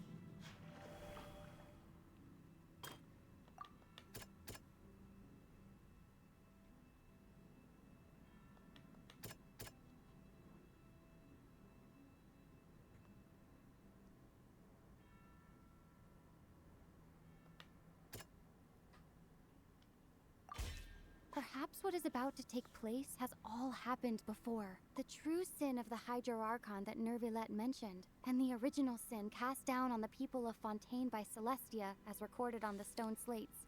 Perhaps what is about to take place has all happened before. The true sin of the Hydro Archon that Nervilette mentioned, and the original sin cast down on the people of Fontaine by Celestia, as recorded on the stone slates.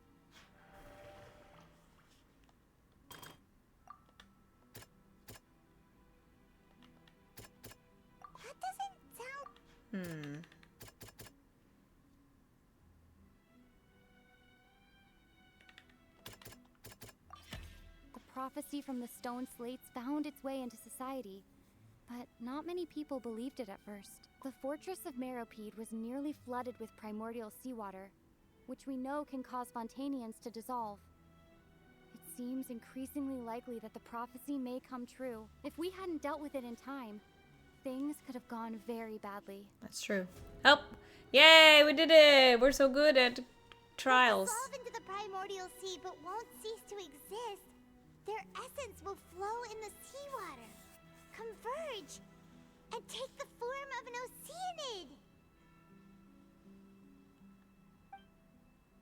That doesn't sound... Prophecy from the stone slates found its way into society, but not many people believed it at first. The fortress of Meropide was nearly flooded with primordial seawater, which we know can cause Fontainians to dissolve. It seems increasingly likely that the prophecy may come true. If we hadn't dealt with it in time, things could have gone very badly. That's true. Help! Yay, we did it! We're so good at trials. Dissolve into the primordial sea but won't cease to exist. Their essence will flow in the seawater, converge, and take the form of an oceanid.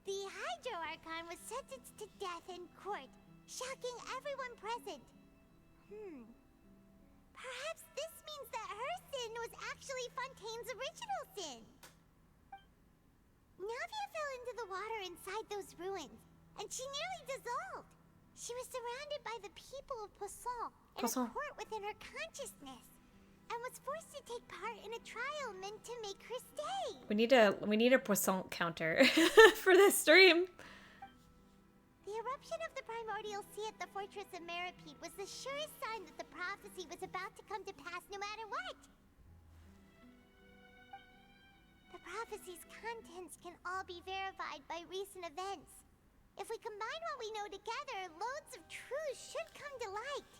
The Hydro Archon was sentenced to death in court, shocking everyone present. Perhaps this means that her sin was actually Fontaine's original sin. Navia fell into the water inside those ruins, and she nearly dissolved. She was surrounded by the people of Poisson in a court within her consciousness, and was forced to take part in a trial meant to make her stay. We need a Poisson counter for this stream. The eruption of the primordial sea at the fortress of Meropide was the surest sign that the prophecy was about to come to pass no matter what. The prophecy's contents can all be verified by recent events. If we combine what we know together, loads of truths should come to light.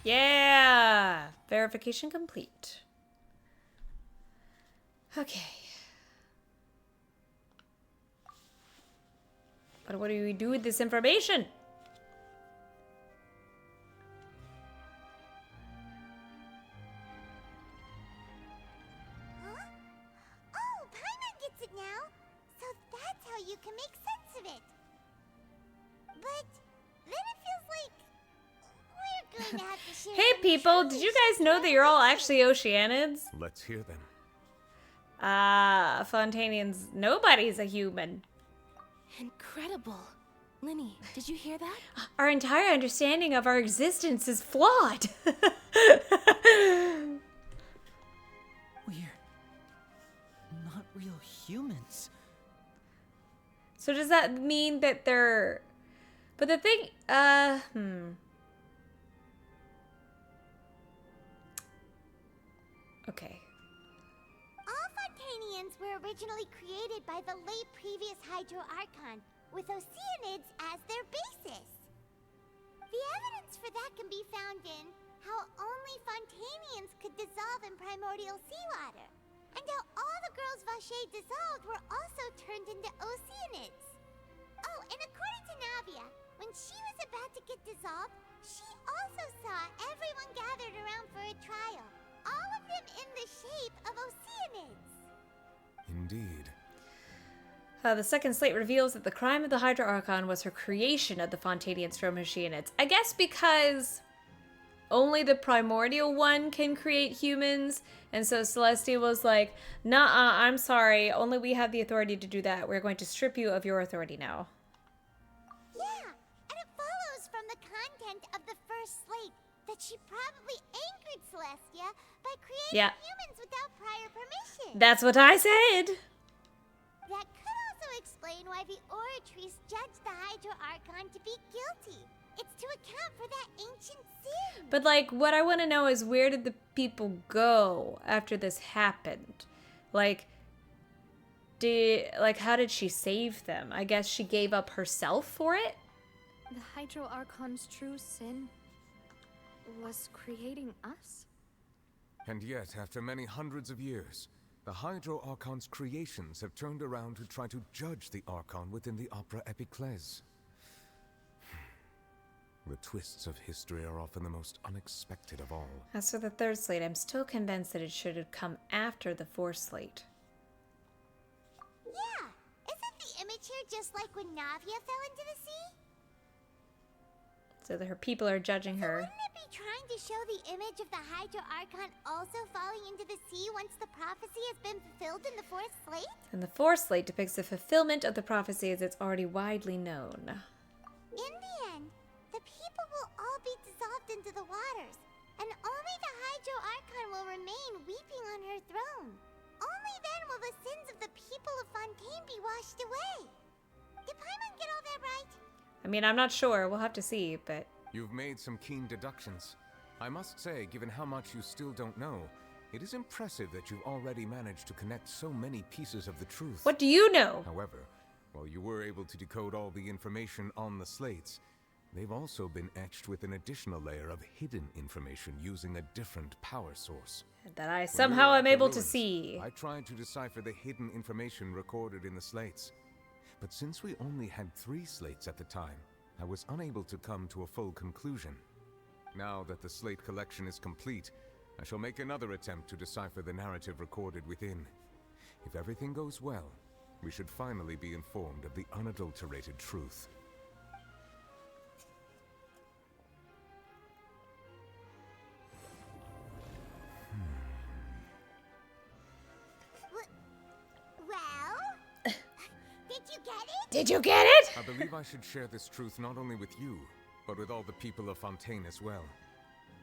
Yeah! Verification complete. Okay. But what do we do with this information? Huh? Oh, Paimon gets it now! So that's how you can make sense of it. But then it feels like we're going to have to share. Hey people, did you guys know that you're all actually Oceanids? Let's hear them. Fontainians, nobody's a human. Incredible. Linny, did you hear that? Our entire understanding of our existence is flawed. We're not real humans. So does that mean that they're... But the thing... Okay. All Fontainians were originally created by the late previous Hydro Archon, with Oceanids as their basis. The evidence for that can be found in how only Fontainians could dissolve in primordial seawater, and how all the girls Vacher dissolved were also turned into Oceanids. Oh, and according to Navia, when she was about to get dissolved, she also saw everyone gathered around for a trial, all of them in the shape of Oceanids. Indeed. The second slate reveals that the crime of the Hydro Archon was her creation of the Fontainians from Oceanids. I guess because only the primordial one can create humans, and so Celestia was like, nah, I'm sorry, only we have the authority to do that. We're going to strip you of your authority now. Yeah, and it follows from the content of the first slate that she probably angered Celestia by creating humans without prior permission. That's what I said. That could also explain why the Oratrice judged the Hydro Archon to be guilty. It's to account for that ancient sin. But like, what I want to know is, where did the people go after this happened? Like, how did she save them? I guess she gave up herself for it? The Hydro Archon's true sin was creating us? And yet, after many hundreds of years, the Hydro Archon's creations have turned around to try to judge the Archon within the Opera Epiclese. The twists of history are often the most unexpected of all. As for the third slate, I'm still convinced that it should have come after the fourth slate. Yeah, isn't the image here just like when Navia fell into the sea? So that her people are judging her. Wouldn't it be trying to show the image of the Hydro Archon also falling into the sea once the prophecy has been fulfilled in the fourth slate? And the fourth slate depicts the fulfillment of the prophecy as it's already widely known. In the end, the people will all be dissolved into the waters, and only the Hydro Archon will remain weeping on her throne. Only then will the sins of the people of Fontaine be washed away. Did Paimon get all that right? I mean, I'm not sure. We'll have to see, but... You've made some keen deductions. I must say, given how much you still don't know, it is impressive that you've already managed to connect so many pieces of the truth. What do you know? However, while you were able to decode all the information on the slates, they've also been etched with an additional layer of hidden information using a different power source. That I somehow am able to see. I tried to decipher the hidden information recorded in the slates. But since we only had 3 slates at the time, I was unable to come to a full conclusion. Now that the slate collection is complete, I shall make another attempt to decipher the narrative recorded within. If everything goes well, we should finally be informed of the unadulterated truth. Well? Did you get it? Did you get it? I believe I should share this truth not only with you, but with all the people of Fontaine as well.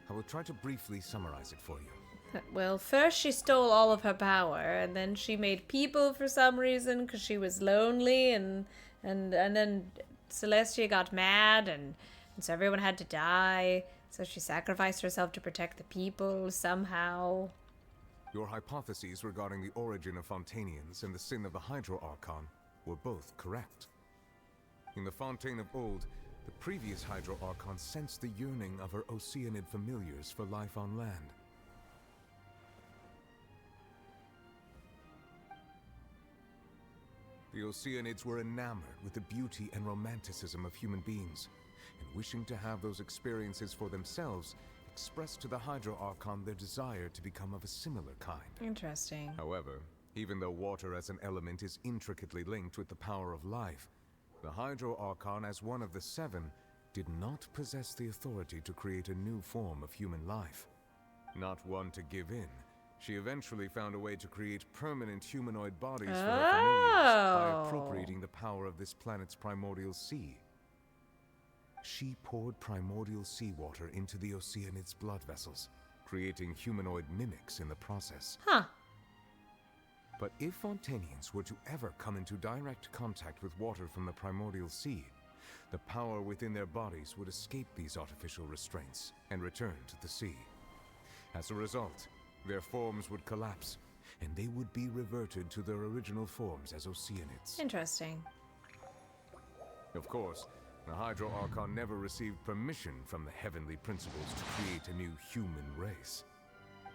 I will try to briefly summarize it for you. Well, first she stole all of her power, and then she made people for some reason because she was lonely, and then Celestia got mad, and so everyone had to die. So she sacrificed herself to protect the people somehow. Your hypotheses regarding the origin of Fontainians and the sin of the Hydro Archon were both correct. In the Fontaine of old, the previous Hydro Archon sensed the yearning of her Oceanid familiars for life on land. The Oceanids were enamored with the beauty and romanticism of human beings, and wishing to have those experiences for themselves, expressed to the Hydro Archon their desire to become of a similar kind. Interesting. However, even though water as an element is intricately linked with the power of life, the Hydro Archon, as one of the 7, did not possess the authority to create a new form of human life. Not one to give in, she eventually found a way to create permanent humanoid bodies for her familiars by appropriating the power of this planet's primordial sea. She poured primordial seawater into the Oceanids' blood vessels, creating humanoid mimics in the process. Huh. But if Fontainians were to ever come into direct contact with water from the primordial sea, the power within their bodies would escape these artificial restraints and return to the sea. As a result, their forms would collapse, and they would be reverted to their original forms as Oceanids. Interesting. Of course, the Hydro Archon never received permission from the heavenly principles to create a new human race.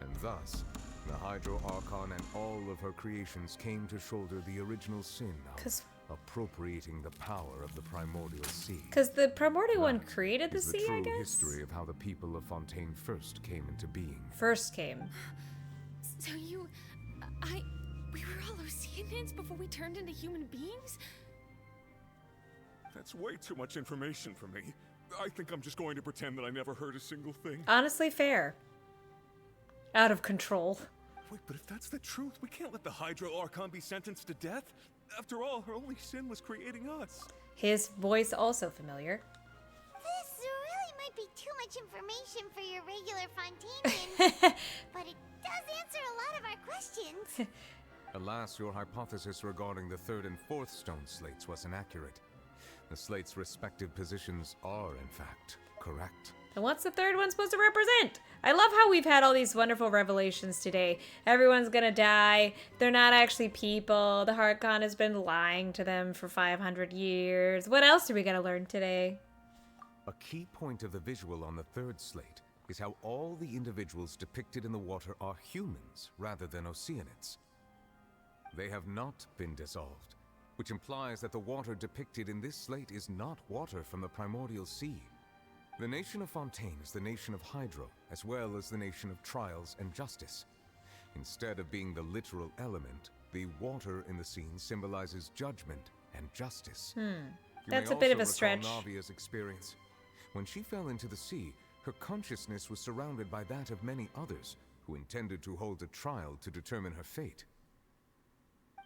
And thus, the Hydro Archon and all of her creations came to shoulder the original sin of appropriating the power of the primordial sea. Because the primordial one created the sea, I guess? The true history of how the people of Fontaine first came into being. First came. So we were all Oceanids before we turned into human beings? That's way too much information for me. I think I'm just going to pretend that I never heard a single thing. Honestly, fair. Out of control. Wait, but if that's the truth, we can't let the Hydro Archon be sentenced to death. After all, her only sin was creating us. His voice also familiar. This really might be too much information for your regular Fontainian, but it does answer a lot of our questions. Alas, your hypothesis regarding the 3rd and 4th stone slates was inaccurate. The slates' respective positions are, in fact, correct. And what's the 3rd one supposed to represent? I love how we've had all these wonderful revelations today. Everyone's gonna die. They're not actually people. The Archon has been lying to them for 500 years. What else are we gonna learn today? A key point of the visual on the 3rd slate is how all the individuals depicted in the water are humans rather than Oceanids. They have not been dissolved, which implies that the water depicted in this slate is not water from the primordial sea. The nation of Fontaine is the nation of Hydro, as well as the nation of trials and justice. Instead of being the literal element, the water in the scene symbolizes judgment and justice. That's You a may bit of a also stretch. recall Navia's experience. When she fell into the sea, her consciousness was surrounded by that of many others who intended to hold a trial to determine her fate.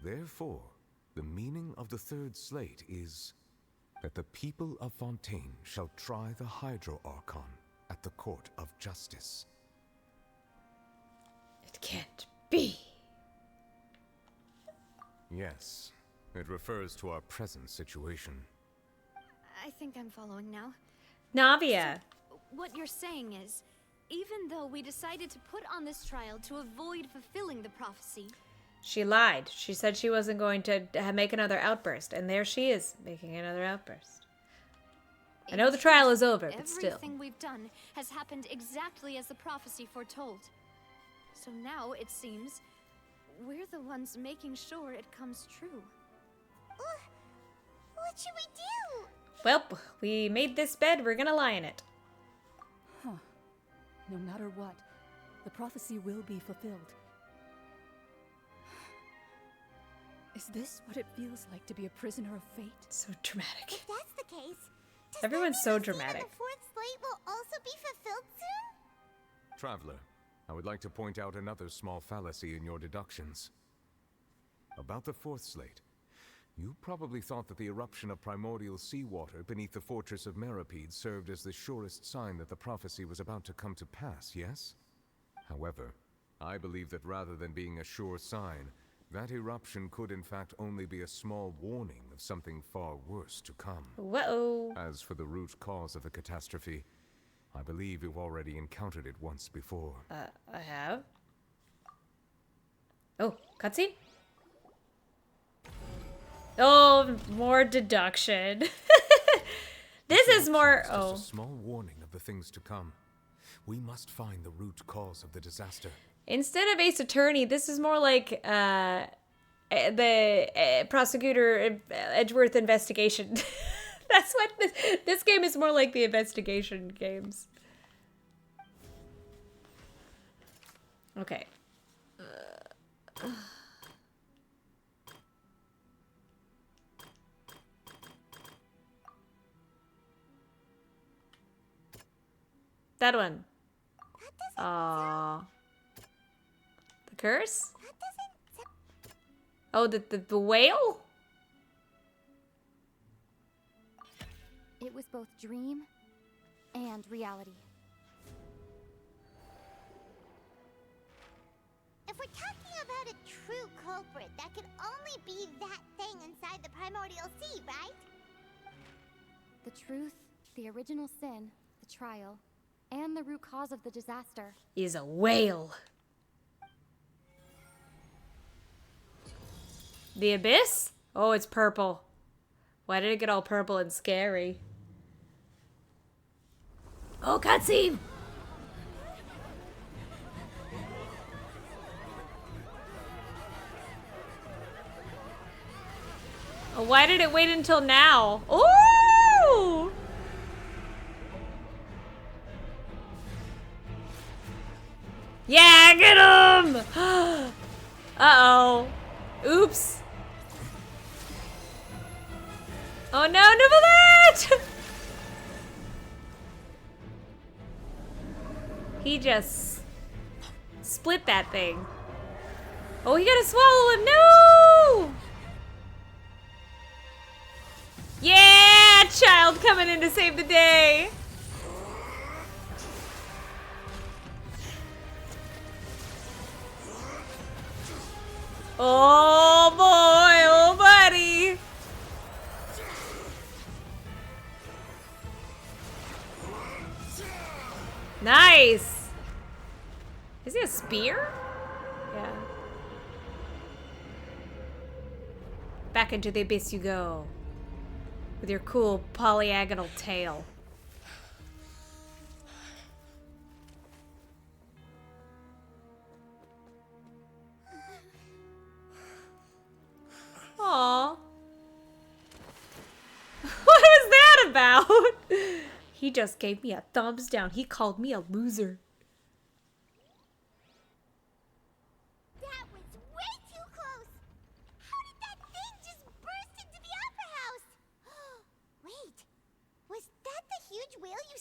Therefore, the meaning of the third slate is that the people of Fontaine shall try the Hydro Archon at the court of justice. It can't be. Yes, it refers to our present situation. I think I'm following now. Navia. So, what you're saying is, even though we decided to put on this trial to avoid fulfilling the prophecy... She lied. She said she wasn't going to make another outburst, and there she is, making another outburst. I know the trial is over, but still. Everything we've done has happened exactly as the prophecy foretold. So now, it seems, we're the ones making sure it comes true. What should we do? Well, we made this bed, we're gonna lie in it. Huh. No matter what, the prophecy will be fulfilled. Is this what it feels like to be a prisoner of fate? So dramatic. If that's the case, does Everyone's that so mean the dramatic. The fourth slate will also be fulfilled soon? Traveler, I would like to point out another small fallacy in your deductions. About the fourth slate, you probably thought that the eruption of primordial seawater beneath the fortress of Meripede served as the surest sign that the prophecy was about to come to pass, yes? However, I believe that rather than being a sure sign, that eruption could in fact only be a small warning of something far worse to come. Whoa. As for the root cause of the catastrophe, I believe you've already encountered it once before. I have? Oh, cutscene? Oh, more deduction. This is more. Oh. Just a small warning of the things to come. We must find the root cause of the disaster. Instead of Ace Attorney, this is more like the prosecutor Edgeworth investigation. That's what this game is more like, the investigation games. Okay. That one. Aww. The curse? Oh, the whale? It was both dream and reality. If we're talking about a true culprit, that could only be that thing inside the primordial sea, right? The truth, the original sin, the trial, and the root cause of the disaster is a whale. The abyss? Oh, it's purple. Why did it get all purple and scary? Oh, cutscene! Oh, why did it wait until now? Ooh! Yeah, get him! Uh-oh. Oops. Oh no, Nuvalet! He just split that thing. Oh, he gotta swallow him. No! Yeah, child coming in to save the day. Oh boy, oh buddy. Nice. Is he a spear? Yeah. Back into the abyss you go. With your cool polyagonal tail. Aww. What was that about? He just gave me a thumbs down. He called me a loser. That was way too close. How did that thing just burst into the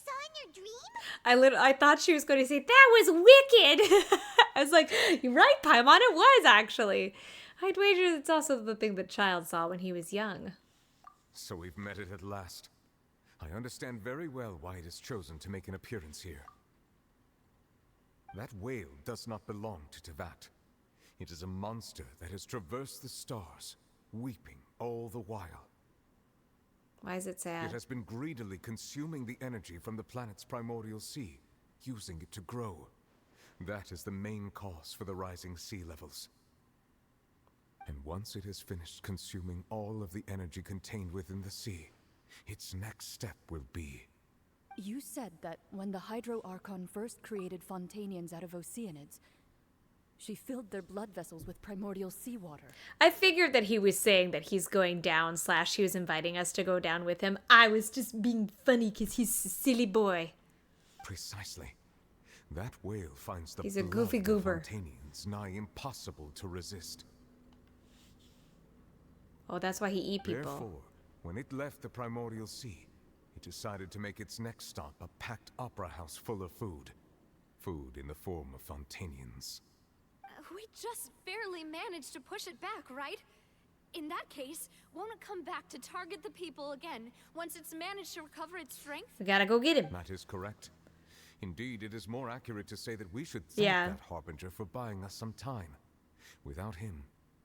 saw in your dream? I thought she was going to say, that was wicked! I was like, you're right, Paimon, it was actually. I'd wager it's also the thing the child saw when he was young. So we've met it at last. I understand very well why it has chosen to make an appearance here. That whale does not belong to Teyvat. It is a monster that has traversed the stars, weeping all the while. Why is it sad? It has been greedily consuming the energy from the planet's primordial sea, using it to grow. That is the main cause for the rising sea levels. And once it has finished consuming all of the energy contained within the sea, its next step will be... You said that when the Hydro Archon first created Fontainians out of Oceanids, she filled their blood vessels with primordial seawater. I figured that he was saying that he's going down / he was inviting us to go down with him. I was just being funny because he's a silly boy. Precisely. That whale finds the He's a blood goofy of goober. Fontainians nigh impossible to resist. Oh, that's why he eat people. Therefore, when it left the primordial sea, it decided to make its next stop a packed opera house full of food. Food in the form of Fontainians. We just barely managed to push it back, right? In that case, won't it come back to target the people again once it's managed to recover its strength? We gotta go get him. That is correct. Indeed, it is more accurate to say that we should thank that Harbinger for buying us some time. Without him,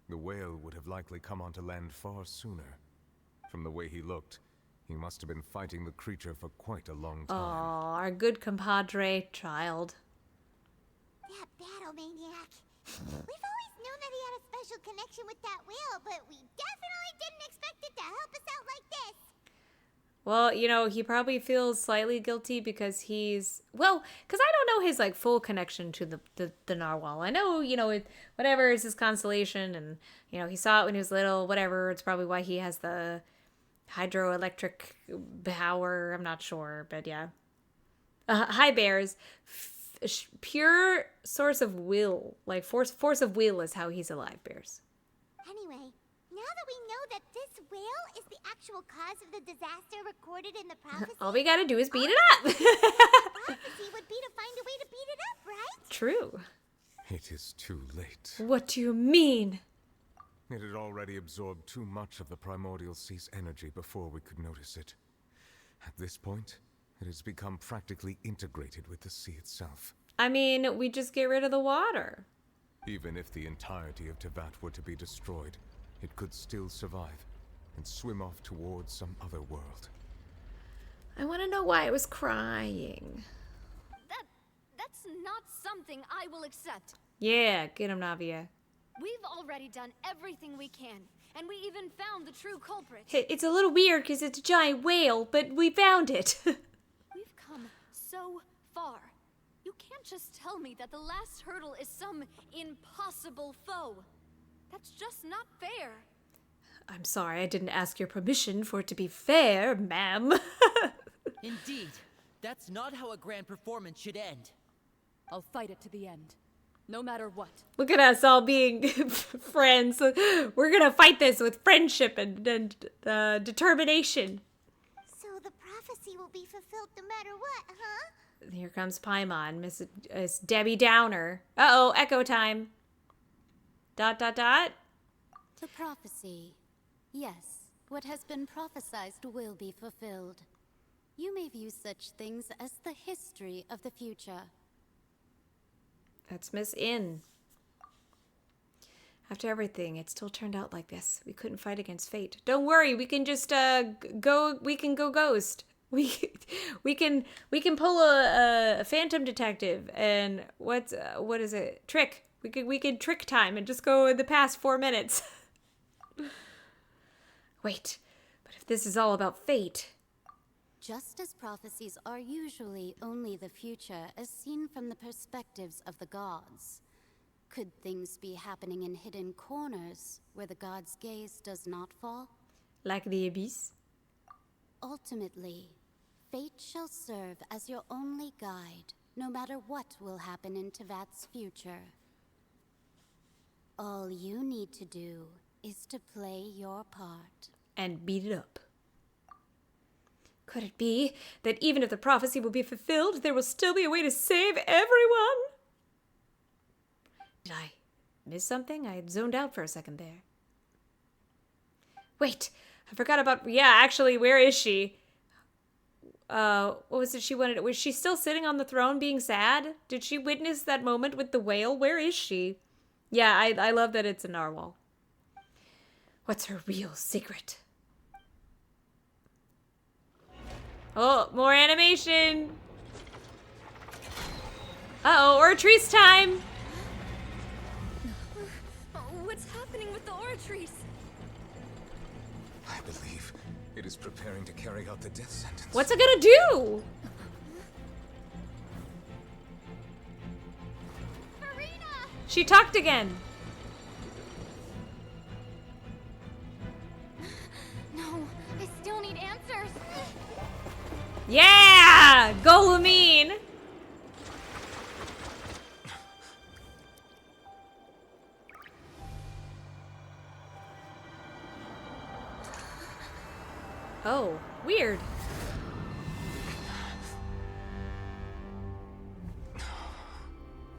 the whale would have likely come onto land far sooner. From the way he looked, he must have been fighting the creature for quite a long Oh, time. our good compadre child. That battle maniac. We've always known that he had a special connection with that whale, but we definitely didn't expect it to help us out like this. Well, you know, he probably feels slightly guilty because he's... Well, because I don't know his, like, full connection to the narwhal. I know, you know, whatever is his constellation, and, you know, he saw it when he was little, whatever. It's probably why he has the hydroelectric power. I'm not sure, but yeah. High bears. Pure source of will. Like, force of will is how he's alive, bears. Anyway, now that we know that this whale is the actual cause of the disaster recorded in the prophecy... All we gotta do is beat it up. prophecy would be to find a way to beat it up, right? True. It is too late. What do you mean? It had already absorbed too much of the primordial sea's energy before we could notice it. At this point, it has become practically integrated with the sea itself. I mean, we just get rid of the water. Even if the entirety of Teyvat were to be destroyed, it could still survive and swim off towards some other world. I want to know why it was crying. That's not something I will accept. Yeah, get him, Navia. We've already done everything we can, and we even found the true culprit. It's a little weird because it's a giant whale, but we found it. We've come so far. You can't just tell me that the last hurdle is some impossible foe. That's just not fair. I'm sorry, I didn't ask your permission for it to be fair, ma'am. Indeed, that's not how a grand performance should end. I'll fight it to the end, no matter what. Look at us all being friends. We're gonna fight this with friendship and determination. So the prophecy will be fulfilled no matter what, huh? Here comes Paimon, Miss Debbie Downer. Uh-oh, echo time. ... The prophecy. Yes, what has been prophesied will be fulfilled. You may view such things as the history of the future. That's Miss In. After everything, it still turned out like this. We couldn't fight against fate. Don't worry, we can just go ghost. We can pull a phantom detective and what is it? Trick. We can trick time and just go in the past 4 minutes. Wait, but if this is all about fate... Just as prophecies are usually only the future as seen from the perspectives of the gods, could things be happening in hidden corners where the gods' gaze does not fall? Like the abyss? Ultimately, fate shall serve as your only guide, no matter what will happen in Teyvat's future. All you need to do is to play your part. And beat it up. Could it be that even if the prophecy will be fulfilled, there will still be a way to save everyone? Did I miss something? I zoned out for a second there. Wait, I forgot about... Yeah, actually, where is she? What was it she wanted? Was she still sitting on the throne being sad? Did she witness that moment with the whale? Where is she? Yeah, I love that it's a narwhal. What's her real secret? Oh, more animation. Uh-oh, Ortrice time. What's happening with the Ortrice? I believe it is preparing to carry out the death sentence. What's it gonna do? Furina! She talked again. No, I still need answers. Yeah! Go Lumine! Oh, weird.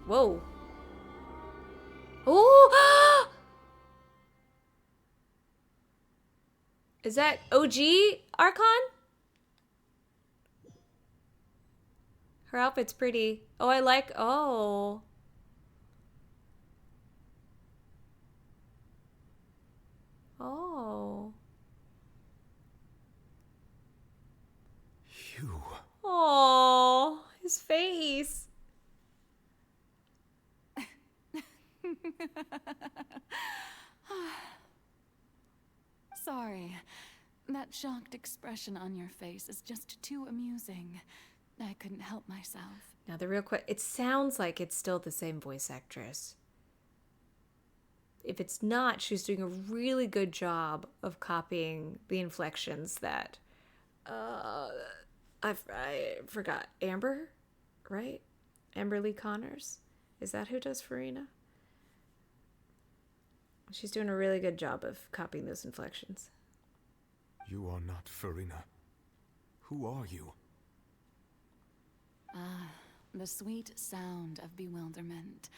Whoa. Oh! Is that OG Archon? Her outfit's pretty. Oh, I like... Oh. Oh. You. Oh, his face. Sorry. That shocked expression on your face is just too amusing. I couldn't help myself. Now the real quick, it sounds like it's still the same voice actress. If it's not, she's doing a really good job of copying the inflections that I forgot. Amber, right? Amber Lee Connors. Is that who does Furina? She's doing a really good job of copying those inflections. You are not Furina. Who are you? Ah, the sweet sound of bewilderment.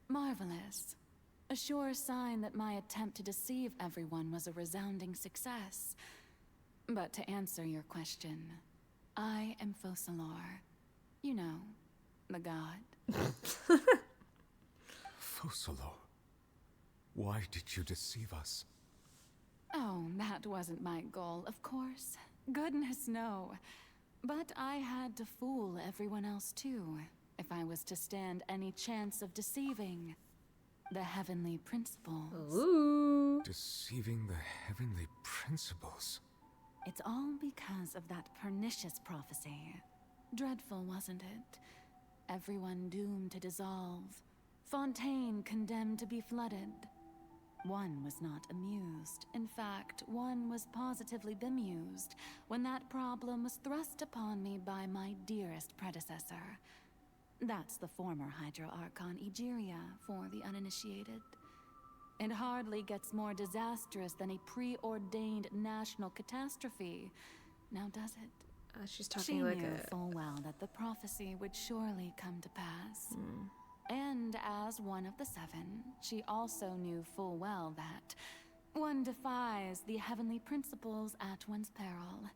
Marvelous. A sure sign that my attempt to deceive everyone was a resounding success. But to answer your question, I am Faux. You know, the god. Faux. Why did you deceive us? Oh, that wasn't my goal, of course. Goodness, no. But I had to fool everyone else too, if I was to stand any chance of deceiving the heavenly principles. Ooh. Deceiving the heavenly principles? It's all because of that pernicious prophecy. Dreadful, wasn't it? Everyone doomed to dissolve. Fontaine condemned to be flooded. One was not amused. In fact, one was positively bemused when that problem was thrust upon me by my dearest predecessor. That's the former Hydro Archon Egeria for the uninitiated. It hardly gets more disastrous than a preordained national catastrophe, now does it? She's talking she like knew a... full well that the prophecy would surely come to pass. And as one of the seven, she also knew full well that one defies the heavenly principles at one's peril.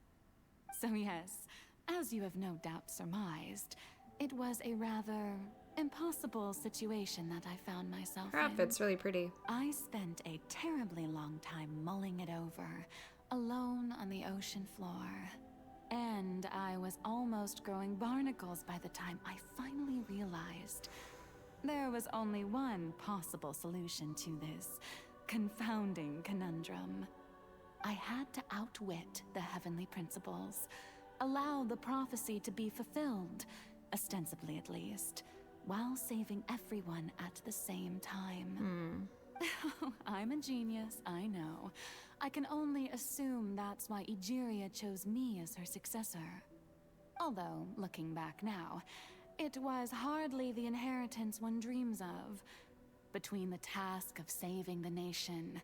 So yes, as you have no doubt surmised, it was a rather impossible situation that I found myself in. Her outfit's really pretty. I spent a terribly long time mulling it over, alone on the ocean floor. And I was almost growing barnacles by the time I finally realized there was only one possible solution to this confounding conundrum. I had to outwit the heavenly principles, allow the prophecy to be fulfilled, ostensibly at least, while saving everyone at the same time. I'm a genius, I know. I can only assume that's why Egeria chose me as her successor. Although, looking back now, it was hardly the inheritance one dreams of. Between the task of saving the nation,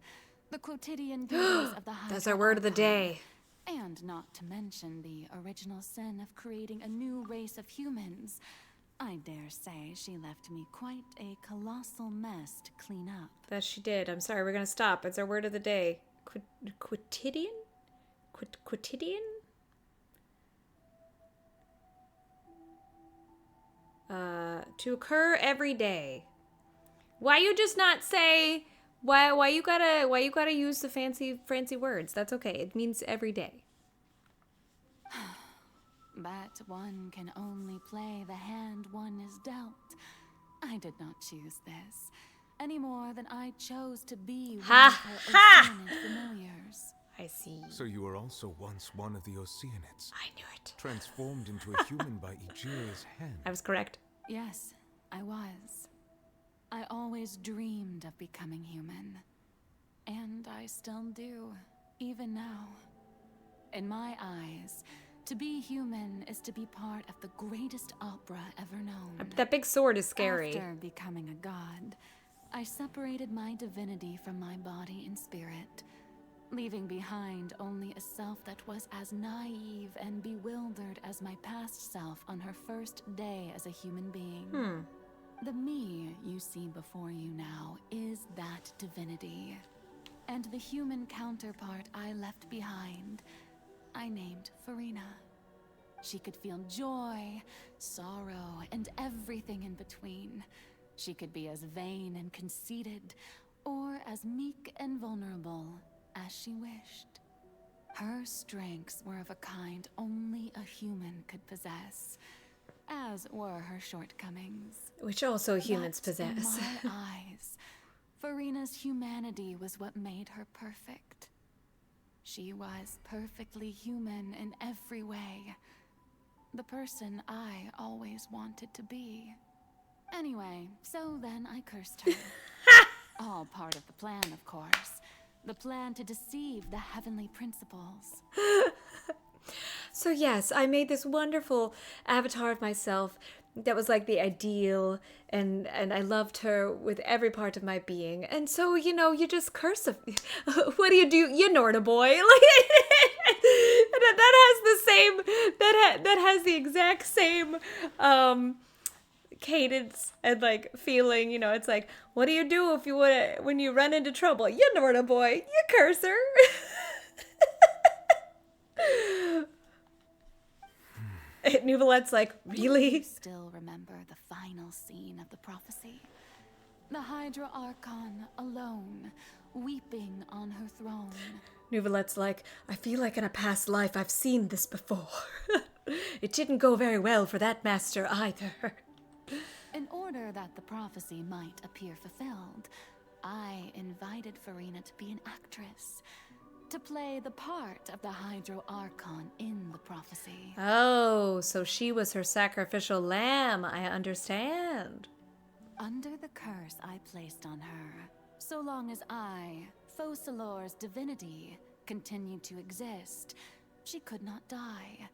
the quotidian duties of the Hydro That's our word of the day. And not to mention the original sin of creating a new race of humans. I dare say she left me quite a colossal mess to clean up. That she did. I'm sorry, we're gonna stop. It's our word of the day. Quotidian? Quotidian? To occur every day. Why you just not say why you gotta use the fancy words? That's okay. It means every day. But one can only play the hand one is dealt. I did not choose this, any more than I chose to be one of her Oceanic familiars. I see. So you were also once one of the Oceanids. I knew it. Transformed into a human by Egeria's hand. I was correct. Yes, I was. I always dreamed of becoming human. And I still do, even now. In my eyes, to be human is to be part of the greatest opera ever known. That big sword is scary. After becoming a god, I separated my divinity from my body and spirit, leaving behind only a self that was as naive and bewildered as my past self on her first day as a human being. The me you see before you now is that divinity. And the human counterpart I left behind, I named Furina. She could feel joy, sorrow, and everything in between. She could be as vain and conceited, or as meek and vulnerable as she wished. Her strengths were of a kind only a human could possess, as were her shortcomings. Which also humans possess. In my eyes, Furina's humanity was what made her perfect. She was perfectly human in every way. The person I always wanted to be. Anyway, so then I cursed her. All part of the plan, of course. The plan to deceive the heavenly principles. So yes, I made this wonderful avatar of myself that was like the ideal, and I loved her with every part of my being. And so, you know, you just curse her. What do? You Norda boy. Like that has the same that has the exact same cadence and like feeling, you know. It's like, what do you do if you when you run into trouble? You Norda boy, you curse her. Nouvelette's like, really? Do you still remember the final scene of the prophecy? The Hydra Archon alone, weeping on her throne. Nouvelette's like, I feel like in a past life I've seen this before. It didn't go very well for that master either. In order that the prophecy might appear fulfilled, I invited Furina to be an actress, to play the part of the Hydro Archon in the prophecy. Oh, so she was her sacrificial lamb. I understand. Under the curse I placed on her, so long as I, Faux divinity, continued to exist, she could not die.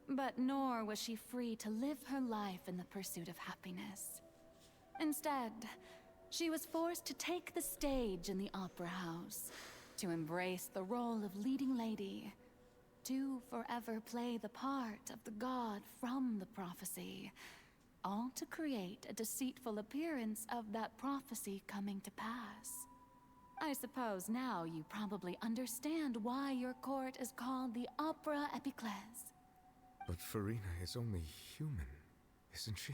But nor was she free to live her life in the pursuit of happiness. Instead, she was forced to take the stage in the opera house, to embrace the role of leading lady, to forever play the part of the god from the prophecy, all to create a deceitful appearance of that prophecy coming to pass. I suppose now you probably understand why your court is called the Opera Epiclese. But Furina is only human, isn't she?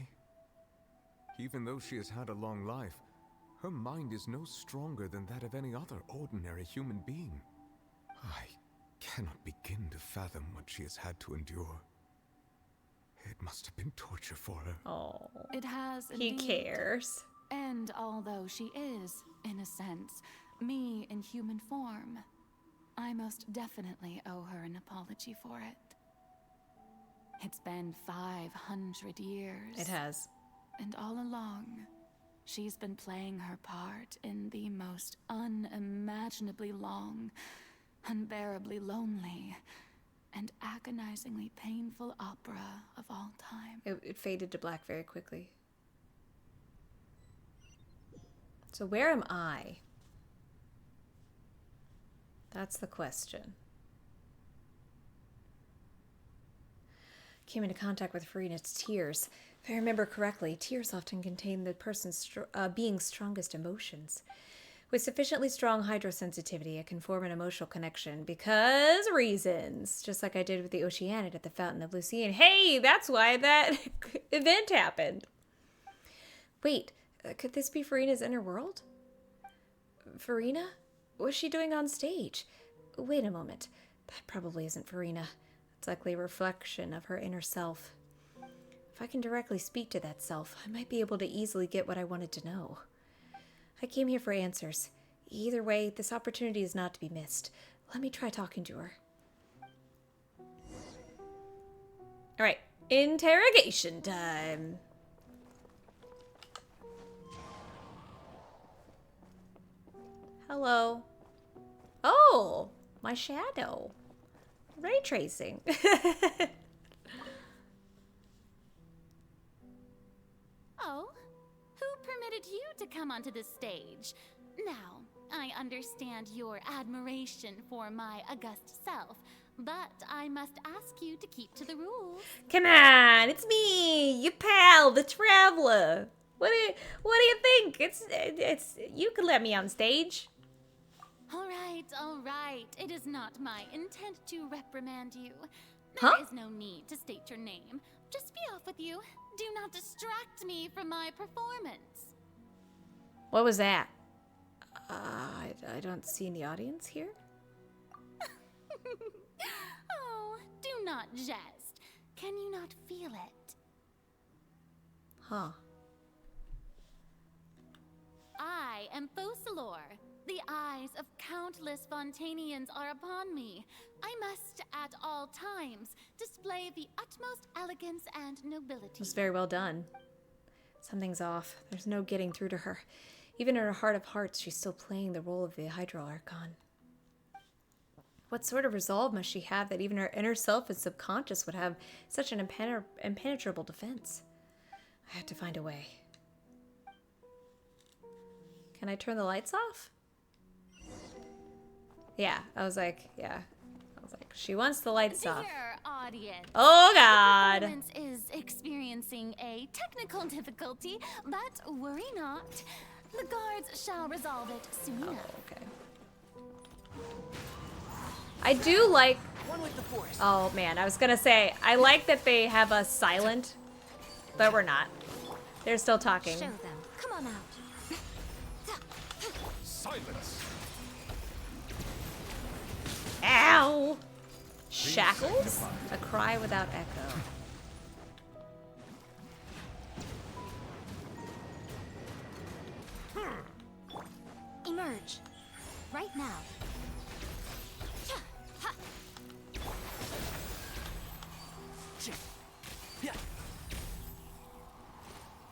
Even though she has had a long life, her mind is no stronger than that of any other ordinary human being. I cannot begin to fathom what she has had to endure. It must have been torture for her. Oh, it has indeed. He cares. And although she is, in a sense, me in human form, I most definitely owe her an apology for it. It's been 500 years. It has. And all along, she's been playing her part in the most unimaginably long, unbearably lonely, and agonizingly painful opera of all time. It faded to black very quickly. So where am I? That's the question. came into contact with Furina's tears. If I remember correctly, tears often contain the person's being's strongest emotions. With sufficiently strong hydrosensitivity, it can form an emotional connection because reasons. Just like I did with the Oceanid at the Fountain of Lucien. Hey, that's why that event happened. Wait, could this be Furina's inner world? Furina? What's she doing on stage? Wait a moment. That probably isn't Furina. It's likely a reflection of her inner self. If I can directly speak to that self, I might be able to easily get what I wanted to know. I came here for answers. Either way, this opportunity is not to be missed. Let me try talking to her. Alright, interrogation time. Hello. Oh, my shadow. Ray tracing. Oh, who permitted you to come onto the stage? Now, I understand your admiration for my august self, but I must ask you to keep to the rules. Come on, it's me, your pal, the traveler. What do you think? It's you can let me on stage. All right. It is not my intent to reprimand you. Huh? There is no need to state your name. Just be off with you. Do not distract me from my performance. What was that? I don't see any audience here. Oh, do not jest. Can you not feel it? Huh. I am Faux. The eyes of countless Fontainians are upon me. I must, at all times, display the utmost elegance and nobility. It was very well done. Something's off. There's no getting through to her. Even in her heart of hearts, she's still playing the role of the Hydro Archon. What sort of resolve must she have that even her inner self and subconscious would have such an impenetrable defense? I have to find a way. Can I turn the lights off? Yeah, I was like, she wants the lights off. Dear audience, Oh God! the performance is experiencing a technical difficulty, but worry not. The guards shall resolve it soon enough. Okay. I do like... One with the force. Oh man, I was gonna say, I like that they have us silent, but we're not. They're still talking. Show them. Come on out. Silence. Ow! Shackles? A cry without echo. Emerge. Right now.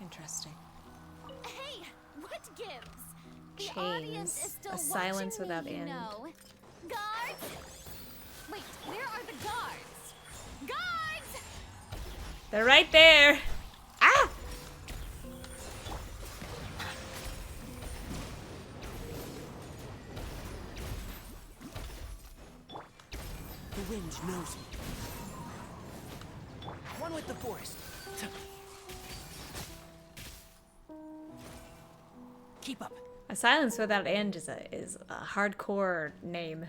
Interesting. Hey, what gives? The Chains. audience is still A silence watching without me, you end. know. Guards? Wait, where are the guards? Guards! They're right there. Ah! The wind knows me. One with the forest. Keep up. A silence without end is a hardcore name.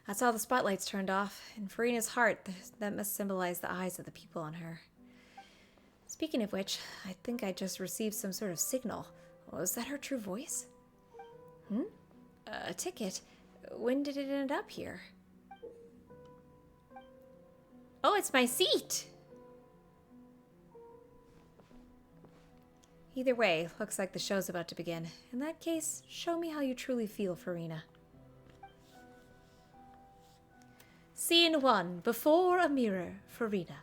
I saw the spotlights turned off. In Furina's heart, that must symbolize the eyes of the people on her. Speaking of which, I think I just received some sort of signal. Was that her true voice? A ticket? When did it end up here? Oh, it's my seat! Either way, looks like the show's about to begin. In that case, show me how you truly feel, Furina. Scene 1. Before a mirror, Furina.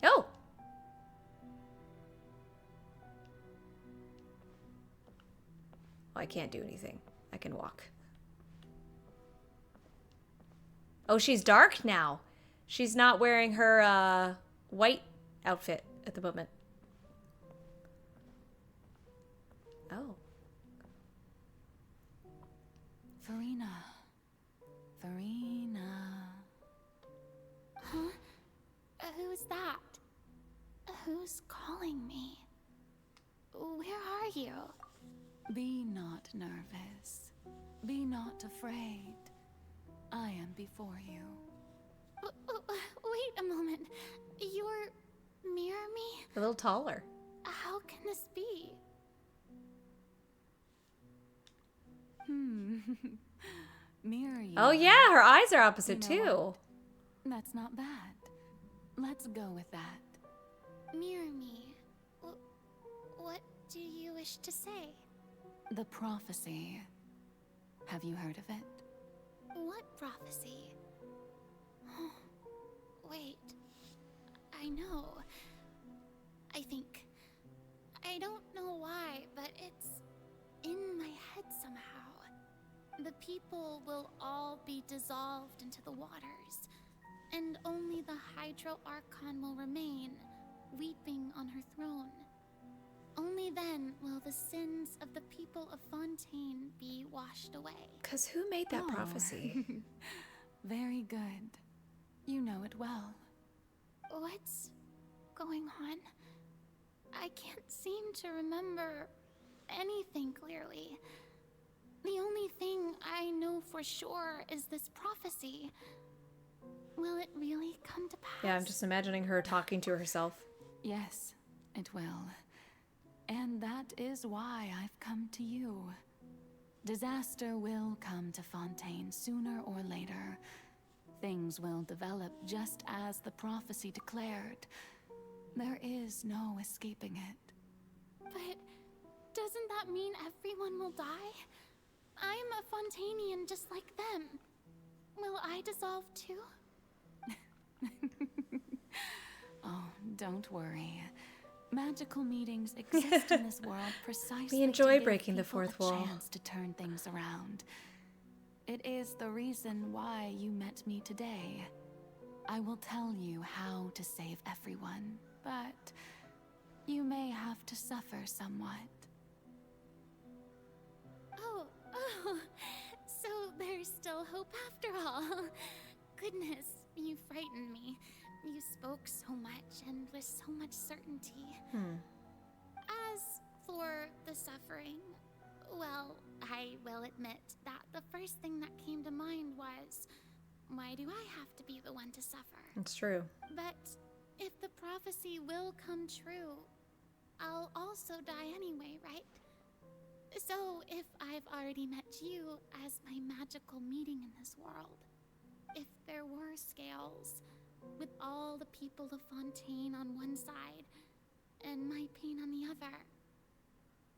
Oh! Oh, I can't do anything. I can walk. Oh, she's dark now. She's not wearing her white outfit at the moment. Oh. Furina. Furina. Huh? Who's that? Who's calling me? Where are you? Be not nervous. Be not afraid. I am before you. Wait a moment. You're mirror me? A little taller. How can this be? Mirror you. Oh yeah, her eyes are opposite You know too. what? That's not bad. Let's go with that. Mirror me. What do you wish to say? The prophecy. Have you heard of it? What prophecy? Wait. I know. I think. I don't know why, but it's in my head somehow. The people will all be dissolved into the waters, and only the Hydro Archon will remain, weeping on her throne. Only then will the sins of the people of Fontaine be washed away. 'Cause who made that prophecy? Very good. You know it well. What's going on? I can't seem to remember anything clearly. The only thing I know for sure is this prophecy. Will it really come to pass? Yeah, I'm just imagining her talking to herself. Yes, it will. And that is why I've come to you. Disaster will come to Fontaine sooner or later. Things will develop just as the prophecy declared. There is no escaping it. But doesn't that mean everyone will die? I'm a Fontainian just like them. Will I dissolve too? Oh, don't worry. Magical meetings exist in this world precisely We enjoy to give breaking the people fourth a wall. chance to turn things around. It is the reason why you met me today. I will tell you how to save everyone, but you may have to suffer somewhat. Oh, so there's still hope after all. Goodness, you frightened me. You spoke so much and with so much certainty. As for the suffering, well, I will admit that the first thing that came to mind was, why do I have to be the one to suffer? It's true. But if the prophecy will come true, I'll also die anyway, right? So if I've already met you as my magical meeting in this world, if there were scales, with all the people of Fontaine on one side, and my pain on the other,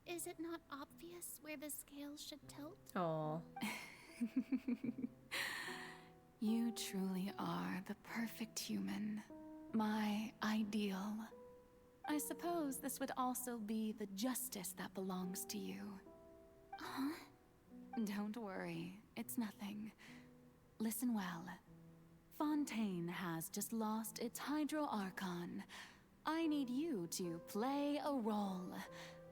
is it not obvious where the scales should tilt? Oh. You truly are the perfect human. My ideal. I suppose this would also be the justice that belongs to you. Huh? Don't worry, it's nothing. Listen well. Fontaine has just lost its Hydro Archon. I need you to play a role.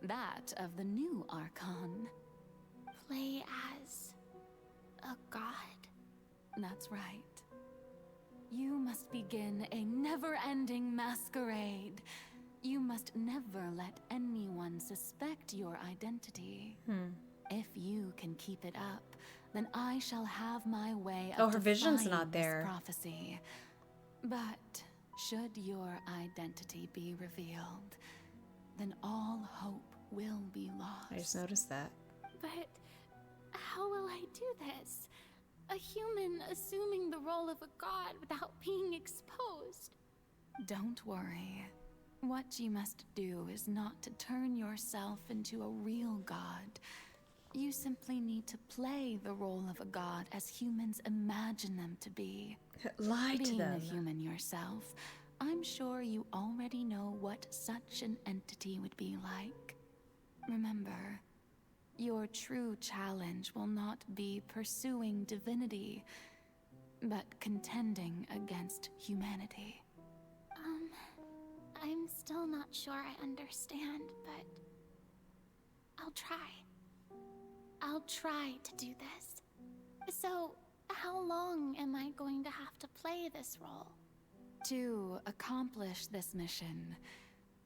That of the new Archon. Play as a god? That's right. You must begin a never-ending masquerade. You must never let anyone suspect your identity. If you can keep it up, then I shall have my way of her vision's defying not there. this prophecy. But should your identity be revealed, then all hope will be lost. I just noticed that. But how will I do this? A human assuming the role of a god without being exposed. Don't worry. What you must do is not to turn yourself into a real god. You simply need to play the role of a god as humans imagine them to be. Lie to Being them. a human yourself, I'm sure you already know what such an entity would be like. Remember, your true challenge will not be pursuing divinity, but contending against humanity. I'm still not sure I understand, but I'll try. I'll try to do this. So, how long am I going to have to play this role? To accomplish this mission,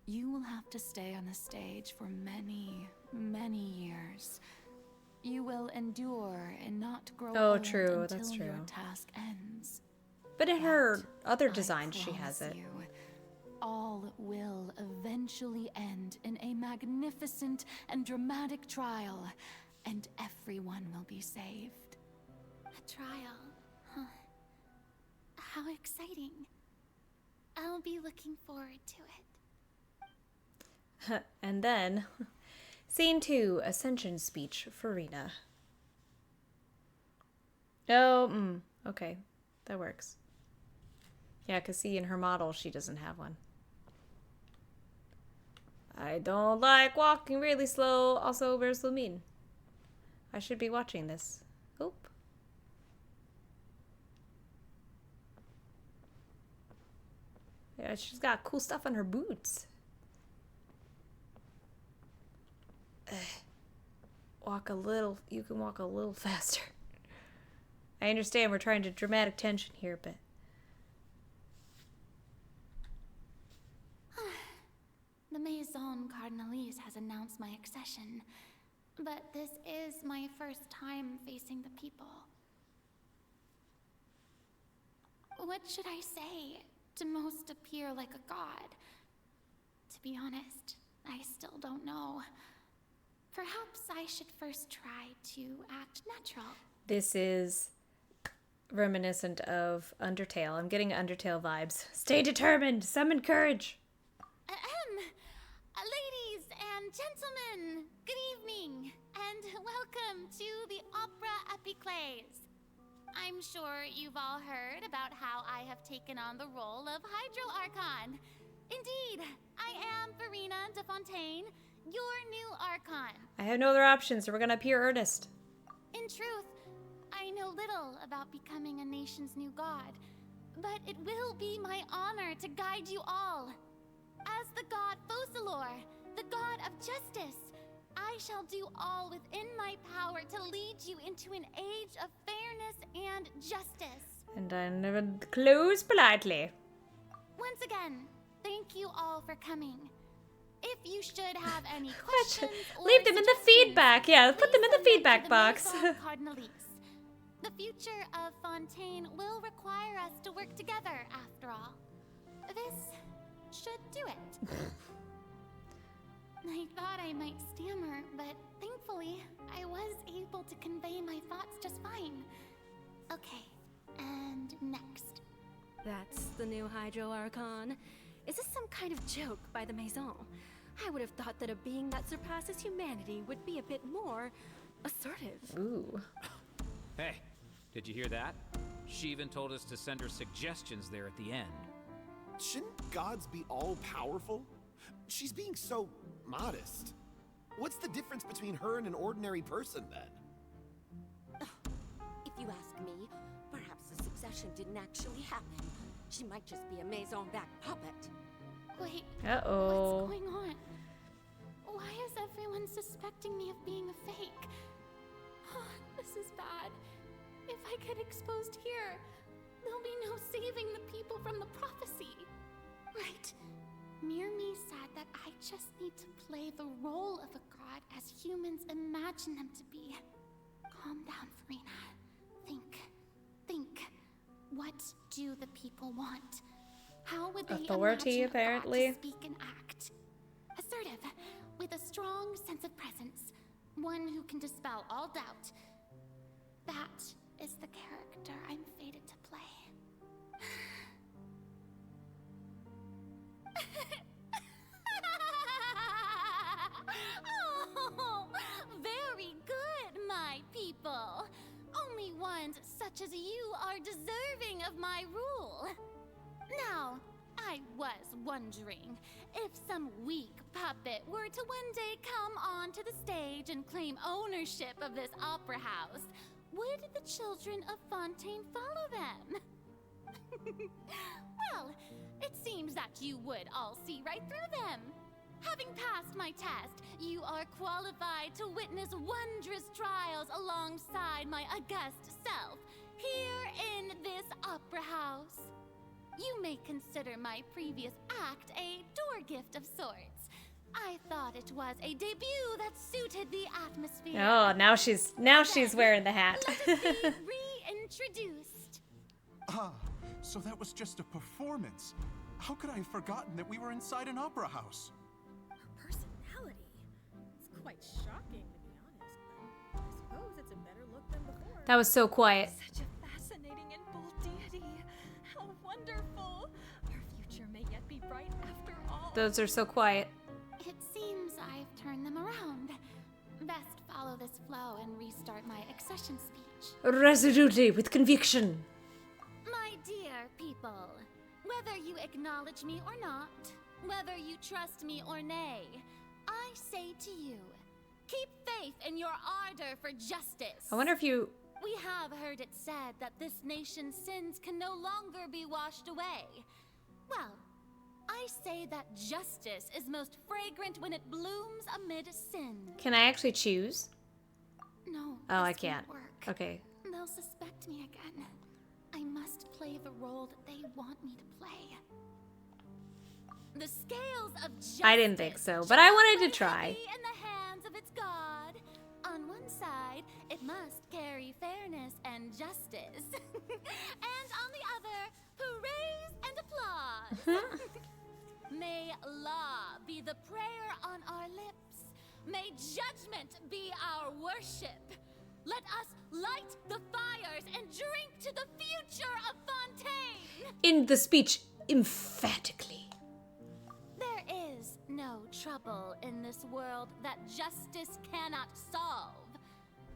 you will have to stay on the stage for many, many years. You will endure and not grow old true, until that's your true. task ends. But in her other designs, she has it. All will eventually end in a magnificent and dramatic trial, and everyone will be saved. A trial, huh? How exciting. I'll be looking forward to it. And then, Scene 2, Ascension Speech, Furina. Oh, okay. That works. Yeah, because see, in her model, she doesn't have one. I don't like walking really slow. Also, where's Lumine? I should be watching this. Oop. Yeah, she's got cool stuff on her boots. Walk a little. You can walk a little faster. I understand we're trying to dramatic tension here, but... The Maison Cardinalise has announced my accession, but this is my first time facing the people. What should I say to most appear like a god? To be honest, I still don't know. Perhaps I should first try to act natural. This is reminiscent of Undertale. I'm getting Undertale vibes. Stay determined. Summon courage. Ladies and gentlemen, good evening, and welcome to the Opera Epiclese. I'm sure you've all heard about how I have taken on the role of Hydro Archon. Indeed, I am Furina de Fontaine, your new Archon. I have no other options, so we're gonna appear earnest. In truth, I know little about becoming a nation's new god, but it will be my honor to guide you all. As the god Focalor, the god of justice, I shall do all within my power to lead you into an age of fairness and justice. And I never close politely. Once again, thank you all for coming. If you should have any questions or leave them in the feedback. Yeah, put them in the feedback box. The future of Fontaine will require us to work together, after all. This should do it. I thought I might stammer, but thankfully, I was able to convey my thoughts just fine. Okay, and next. That's the new Hydro Archon. Is this some kind of joke by the Maison? I would have thought that a being that surpasses humanity would be a bit more assertive. Ooh. Hey, did you hear that? She even told us to send her suggestions there at the end. Shouldn't gods be all-powerful? She's being so modest. What's the difference between her and an ordinary person, then? If you ask me, perhaps the succession didn't actually happen. She might just be a Maison-backed puppet. Wait, uh-oh. What's going on? Why is everyone suspecting me of being a fake? This is bad. If I get exposed here, there'll be no saving the people from the prophecy. Right. Mirmi said that I just need to play the role of a god as humans imagine them to be. Calm down, Furina. Think. What do the people want? How would they authority, imagine apparently. a god to speak and act? Assertive, with a strong sense of presence. One who can dispel all doubt. That is the character I'm fated to play. Oh, very good, my people. Only ones such as you are deserving of my rule. Now, I was wondering if some weak puppet were to one day come onto the stage and claim ownership of this opera house, would the children of Fontaine follow them? Well, it seems that you would all see right through them. Having passed my test, you are qualified to witness wondrous trials alongside my august self, here in this opera house. You may consider my previous act a door gift of sorts. I thought it was a debut that suited the atmosphere. Oh, now she's wearing the hat. Let us be reintroduced. Ah, so that was just a performance. How could I have forgotten that we were inside an opera house? Her personality. It's quite shocking, to be honest, but I suppose it's a better look than before. That was so quiet. Such a fascinating and bold deity. How wonderful. Our future may yet be bright after all. Those are so quiet. It seems I've turned them around. Best follow this flow and restart my accession speech. Resolutely, with conviction. My dear people, whether you acknowledge me or not, whether you trust me or nay, I say to you, keep faith in your ardor for justice. I wonder if you... We have heard it said that this nation's sins can no longer be washed away. Well, I say that justice is most fragrant when it blooms amid sin. Can I actually choose? No. Oh, I this can't. won't work. Okay. They'll suspect me again. I must play the role that they want me to play. The scales of justice. I didn't think so, but I wanted to try. In the hands of its god. On one side, it must carry fairness and justice. And on the other, hoorays and applause. May law be the prayer on our lips. May judgment be our worship. Let us light the fires and drink to the future of Fontaine. In the speech, emphatically. There is no trouble in this world that justice cannot solve.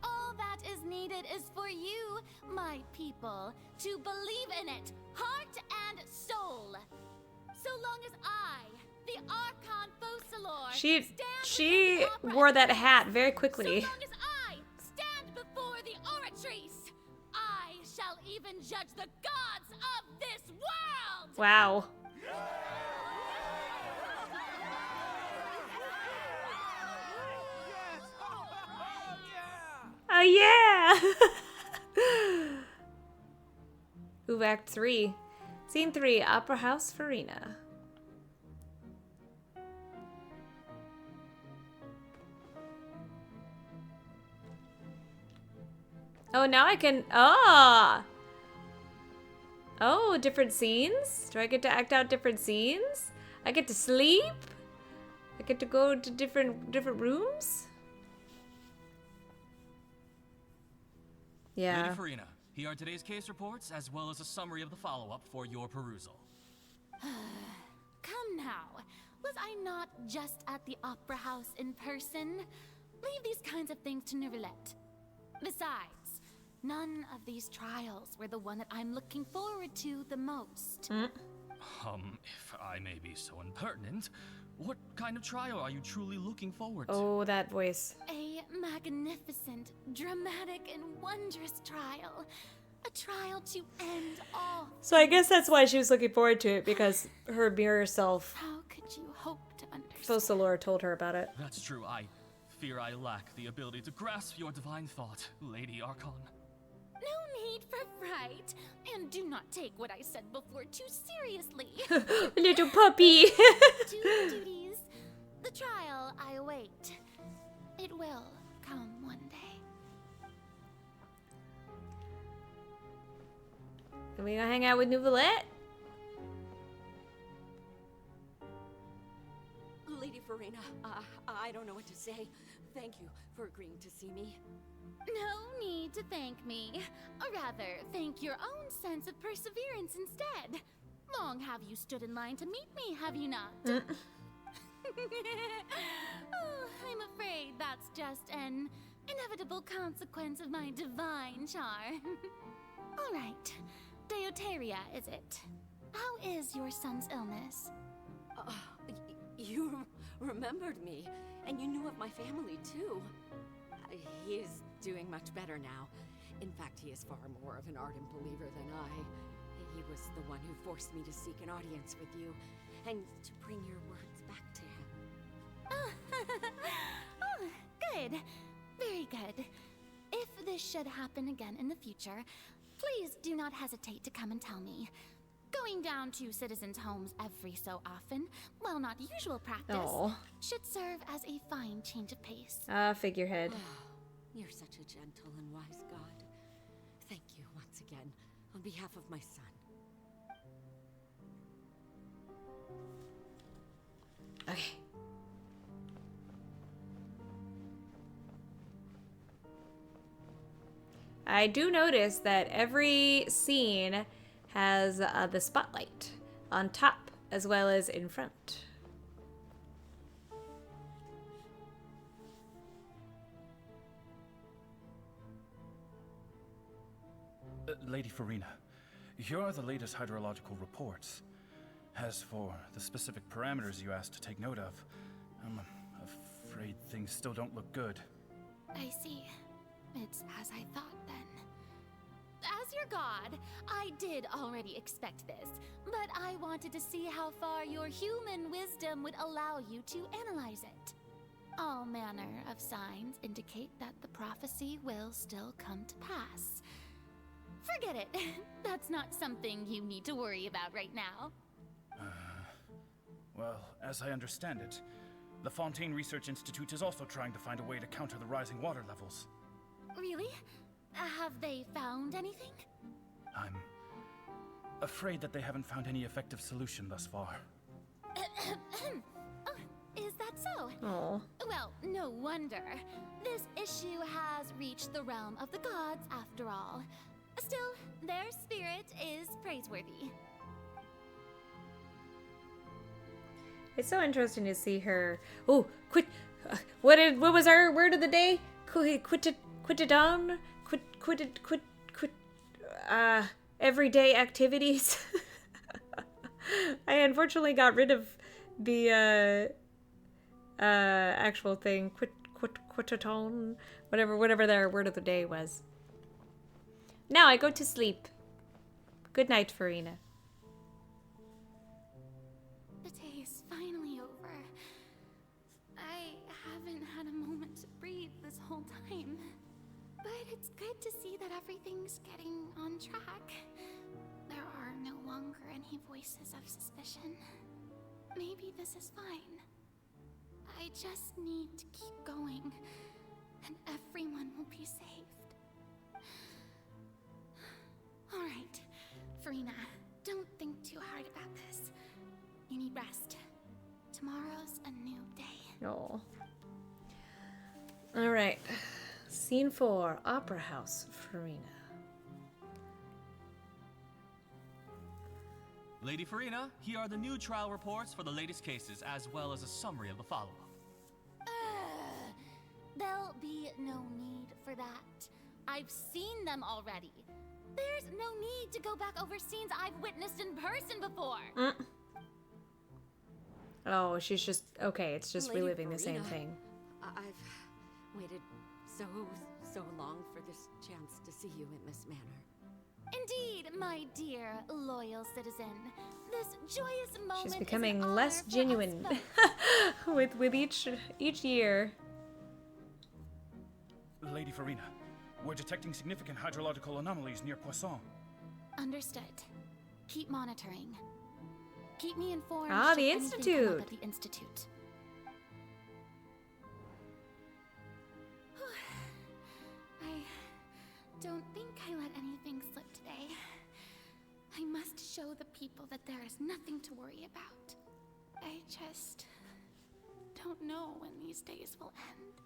All that is needed is for you, my people, to believe in it, heart and soul. So long as I, the Archon Faux, She wore that hat very quickly. so long as I stand before the oratrice, I shall even judge the gods of this world! Wow. Oh yeah! Ooh, Act 3. Scene 3, Opera House, Furina. Oh, now I can... Ah! Oh, different scenes? Do I get to act out different scenes? I get to sleep? I get to go to different rooms? Yeah. Lady Furina, here are today's case reports, as well as a summary of the follow-up for your perusal. Come now. Was I not just at the Opera House in person? Leave these kinds of things to Neuvillette. Besides, none of these trials were the one that I'm looking forward to the most. If I may be so impertinent, what kind of trial are you truly looking forward to? Oh, that voice. A magnificent, dramatic, and wondrous trial. A trial to end all. So I guess that's why she was looking forward to it, because her mirror self, How could you hope to understand? Faux told her about it. That's true. I fear I lack the ability to grasp your divine thought, Lady Archon. No need for fright. And do not take what I said before too seriously. Little puppy. Two duties. The trial I await. It will come one day. Are we gonna hang out with Neuvillette? Lady Furina, I don't know what to say. Thank you for agreeing to see me. No need to thank me. Or rather, thank your own sense of perseverance instead. Long have you stood in line to meet me, have you not? Oh, I'm afraid that's just an inevitable consequence of my divine charm. All right. Deuteria, is it? How is your son's illness? You remembered me, and you knew of my family, too. He is doing much better now. In fact, he is far more of an ardent believer than I. He was the one who forced me to seek an audience with you, and to bring your words back to him. Oh, good. Very good. If this should happen again in the future, please do not hesitate to come and tell me. Going down to citizens' homes every so often, while not usual practice, should serve as a fine change of pace. Figurehead. You're such a gentle and wise god. Thank you once again, on behalf of my son. Okay. I do notice that every scene has the spotlight on top as well as in front. Lady Furina, here are the latest hydrological reports. As for the specific parameters you asked to take note of, I'm afraid things still don't look good. I see. It's as I thought then. As your god, I did already expect this, but I wanted to see how far your human wisdom would allow you to analyze it. All manner of signs indicate that the prophecy will still come to pass. Forget it. That's not something you need to worry about right now. Well, as I understand it, the Fontaine Research Institute is also trying to find a way to counter the rising water levels. Really? Have they found anything? I'm afraid that they haven't found any effective solution thus far. Oh, is that so? Oh. Well, no wonder. This issue has reached the realm of the gods after all. Still, their spirit is praiseworthy. It's so interesting to see her. Oh, quit! What was our word of the day? Quit it down. Quit. Everyday activities. I unfortunately got rid of the actual thing. Quit it on. Whatever their word of the day was. Now I go to sleep. Good night, Furina. The day is finally over. I haven't had a moment to breathe this whole time. But it's good to see that everything's getting on track. There are no longer any voices of suspicion. Maybe this is fine. I just need to keep going, and everyone will be saved. Alright, Furina, don't think too hard about this. You need rest. Tomorrow's a new day. Oh. Alright. Scene 4, Opera House, Furina. Lady Furina, here are the new trial reports for the latest cases, as well as a summary of the follow-up. There'll be no need for that. I've seen them already. There's no need to go back over scenes I've witnessed in person before. Oh, she's just... Okay, it's just Lady reliving the Furina, same thing. I've waited so long for this chance to see you in this manner. Indeed, my dear, loyal citizen. This joyous moment She's becoming is an less honor for genuine us both. with each year. Lady Furina, we're detecting significant hydrological anomalies near Poisson. Understood. Keep monitoring. Keep me informed. Ah, should the anything come up Institute. at the Institute. I don't think I let anything slip today. I must show the people that there is nothing to worry about. I just don't know when these days will end.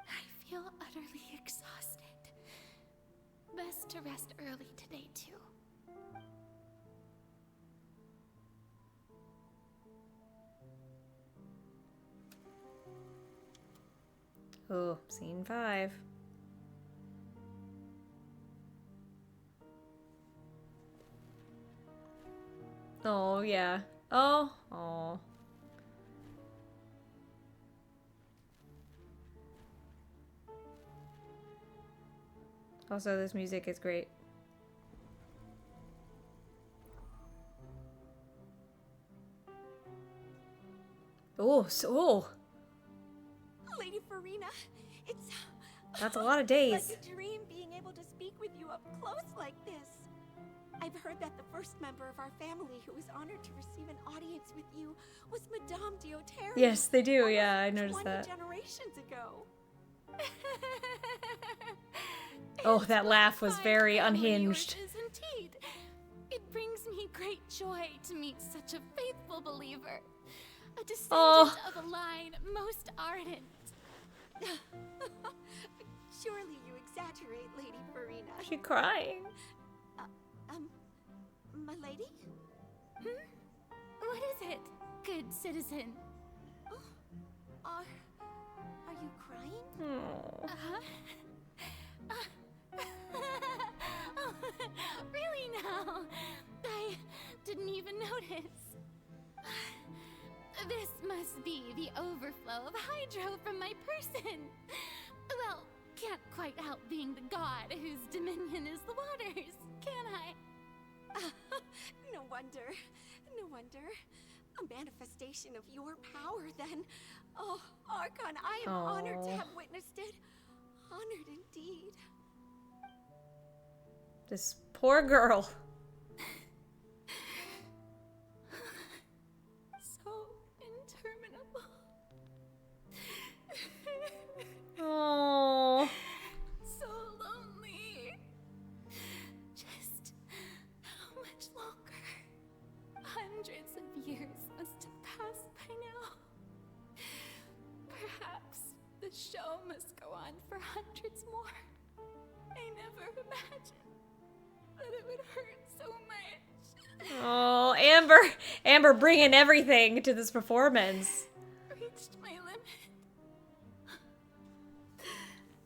I feel utterly exhausted. Best to rest early today, too. Oh, scene 5. Oh, yeah. Oh. Also, this music is great. Oh. Furina. It's That's a lot of days. like a dream being able to speak with you up close like this. I've heard that the first member of our family who was honored to receive an audience with you was Madame Dioterra. Yes, they do. Yeah, I noticed 20 that. generations ago. Oh, that laugh was very unhinged. Yours is indeed. It brings me great joy to meet such a faithful believer. A descendant of a line most ardent. Surely you exaggerate, Lady Furina. She's crying. My lady? What is it, good citizen? Are you crying? Oh, really now? I didn't even notice. This must be the overflow of hydro from my person. Well, can't quite help being the god whose dominion is the waters, can I? No wonder. No wonder. A manifestation of your power, then. Oh, Archon, I am honored to have witnessed it. Honored indeed. This poor girl. So interminable. Oh. So lonely. Just how much longer? Hundreds of years must have passed by now. Perhaps the show must go on for hundreds more. I never imagined that it would hurt so much. Oh, Amber bringing everything to this performance. Reached my limit.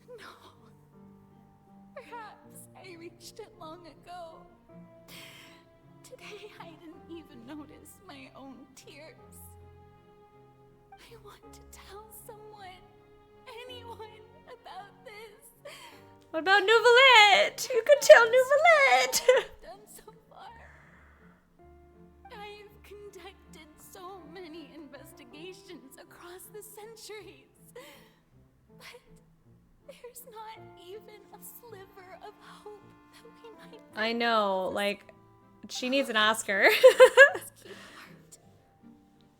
No. Perhaps I reached it long ago. Today I didn't even notice my own tears. I want to tell someone, anyone, about this. What about Nouvelette? You could tell Nouvelette. Done so far. I've conducted so many investigations across the centuries, but there's not even a sliver of hope that we might. I know, like, she needs an Oscar.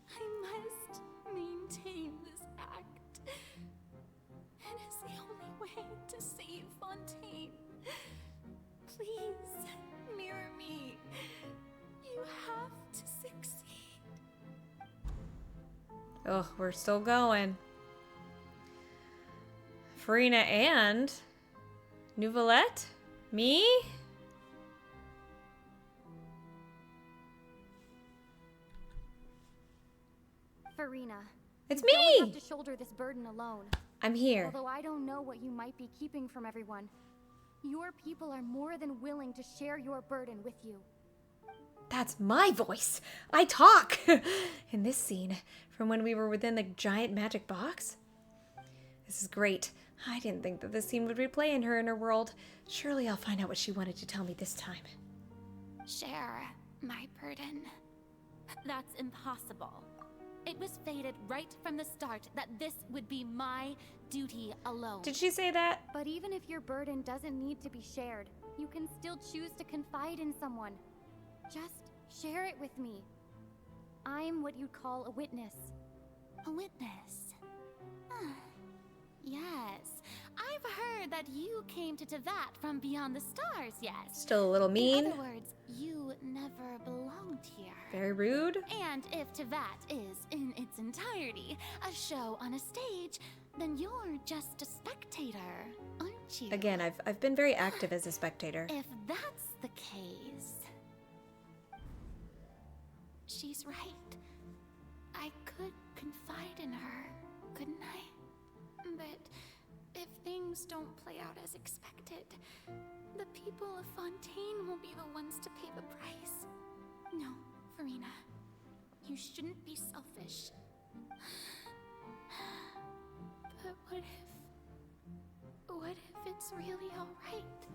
I must maintain this act. It is the only way to save Fontaine. Please, mirror me. You have to succeed. Oh, we're still going. Furina and Nouvelette? Me? Furina. It's you me! don't have to shoulder this burden alone. I'm here. Although I don't know what you might be keeping from everyone, your people are more than willing to share your burden with you. That's my voice. I talk. In this scene, from when we were within the giant magic box. This is great. I didn't think that this scene would replay in her inner world. Surely I'll find out what she wanted to tell me this time. Share my burden. That's impossible. It was fated right from the start that this would be my duty alone. Did she say that? But even if your burden doesn't need to be shared, you can still choose to confide in someone. Just share it with me. I'm what you'd call a witness. A witness? Yes. I've heard that you came to Tevat from beyond the stars, yes. Still a little mean. In other words, you never belonged here. Very rude. And if Tevat is, in its entirety, a show on a stage, then you're just a spectator, aren't you? Again, I've been very active as a spectator. If that's the case... She's right. I could confide in her, couldn't I? But if things don't play out as expected, the people of Fontaine will be the ones to pay the price. No, Furina, you shouldn't be selfish. But what if it's really alright?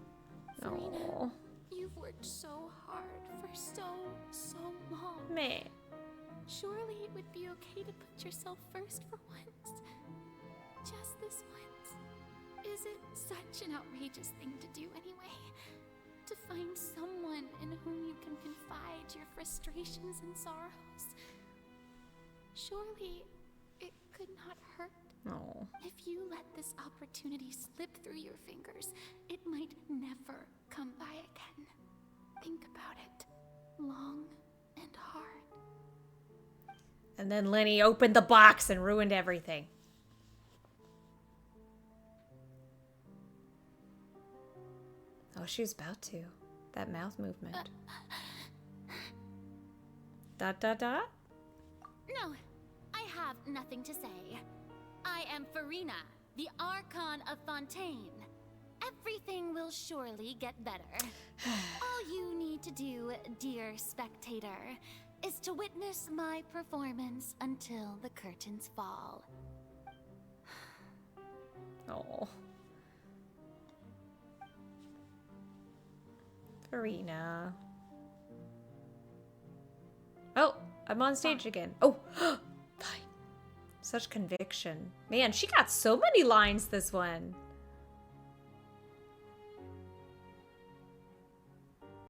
Furina, you've worked so hard for so long. Meh. Surely it would be okay to put yourself first for once. Just this once. Is it such an outrageous thing to do anyway? To find someone in whom you can confide your frustrations and sorrows? Surely it could not hurt. No. If you let this opportunity slip through your fingers, it might never come by again. Think about it long and hard. And then Lenny opened the box and ruined everything. Oh, she was about to. That mouth movement. Dot, dot, dot? No, I have nothing to say. I am Furina, the Archon of Fontaine. Everything will surely get better. All you need to do, dear spectator, is to witness my performance until the curtains fall. Oh. Furina. Oh, I'm on stage again. Oh, fine. Such conviction. Man, she got so many lines this one.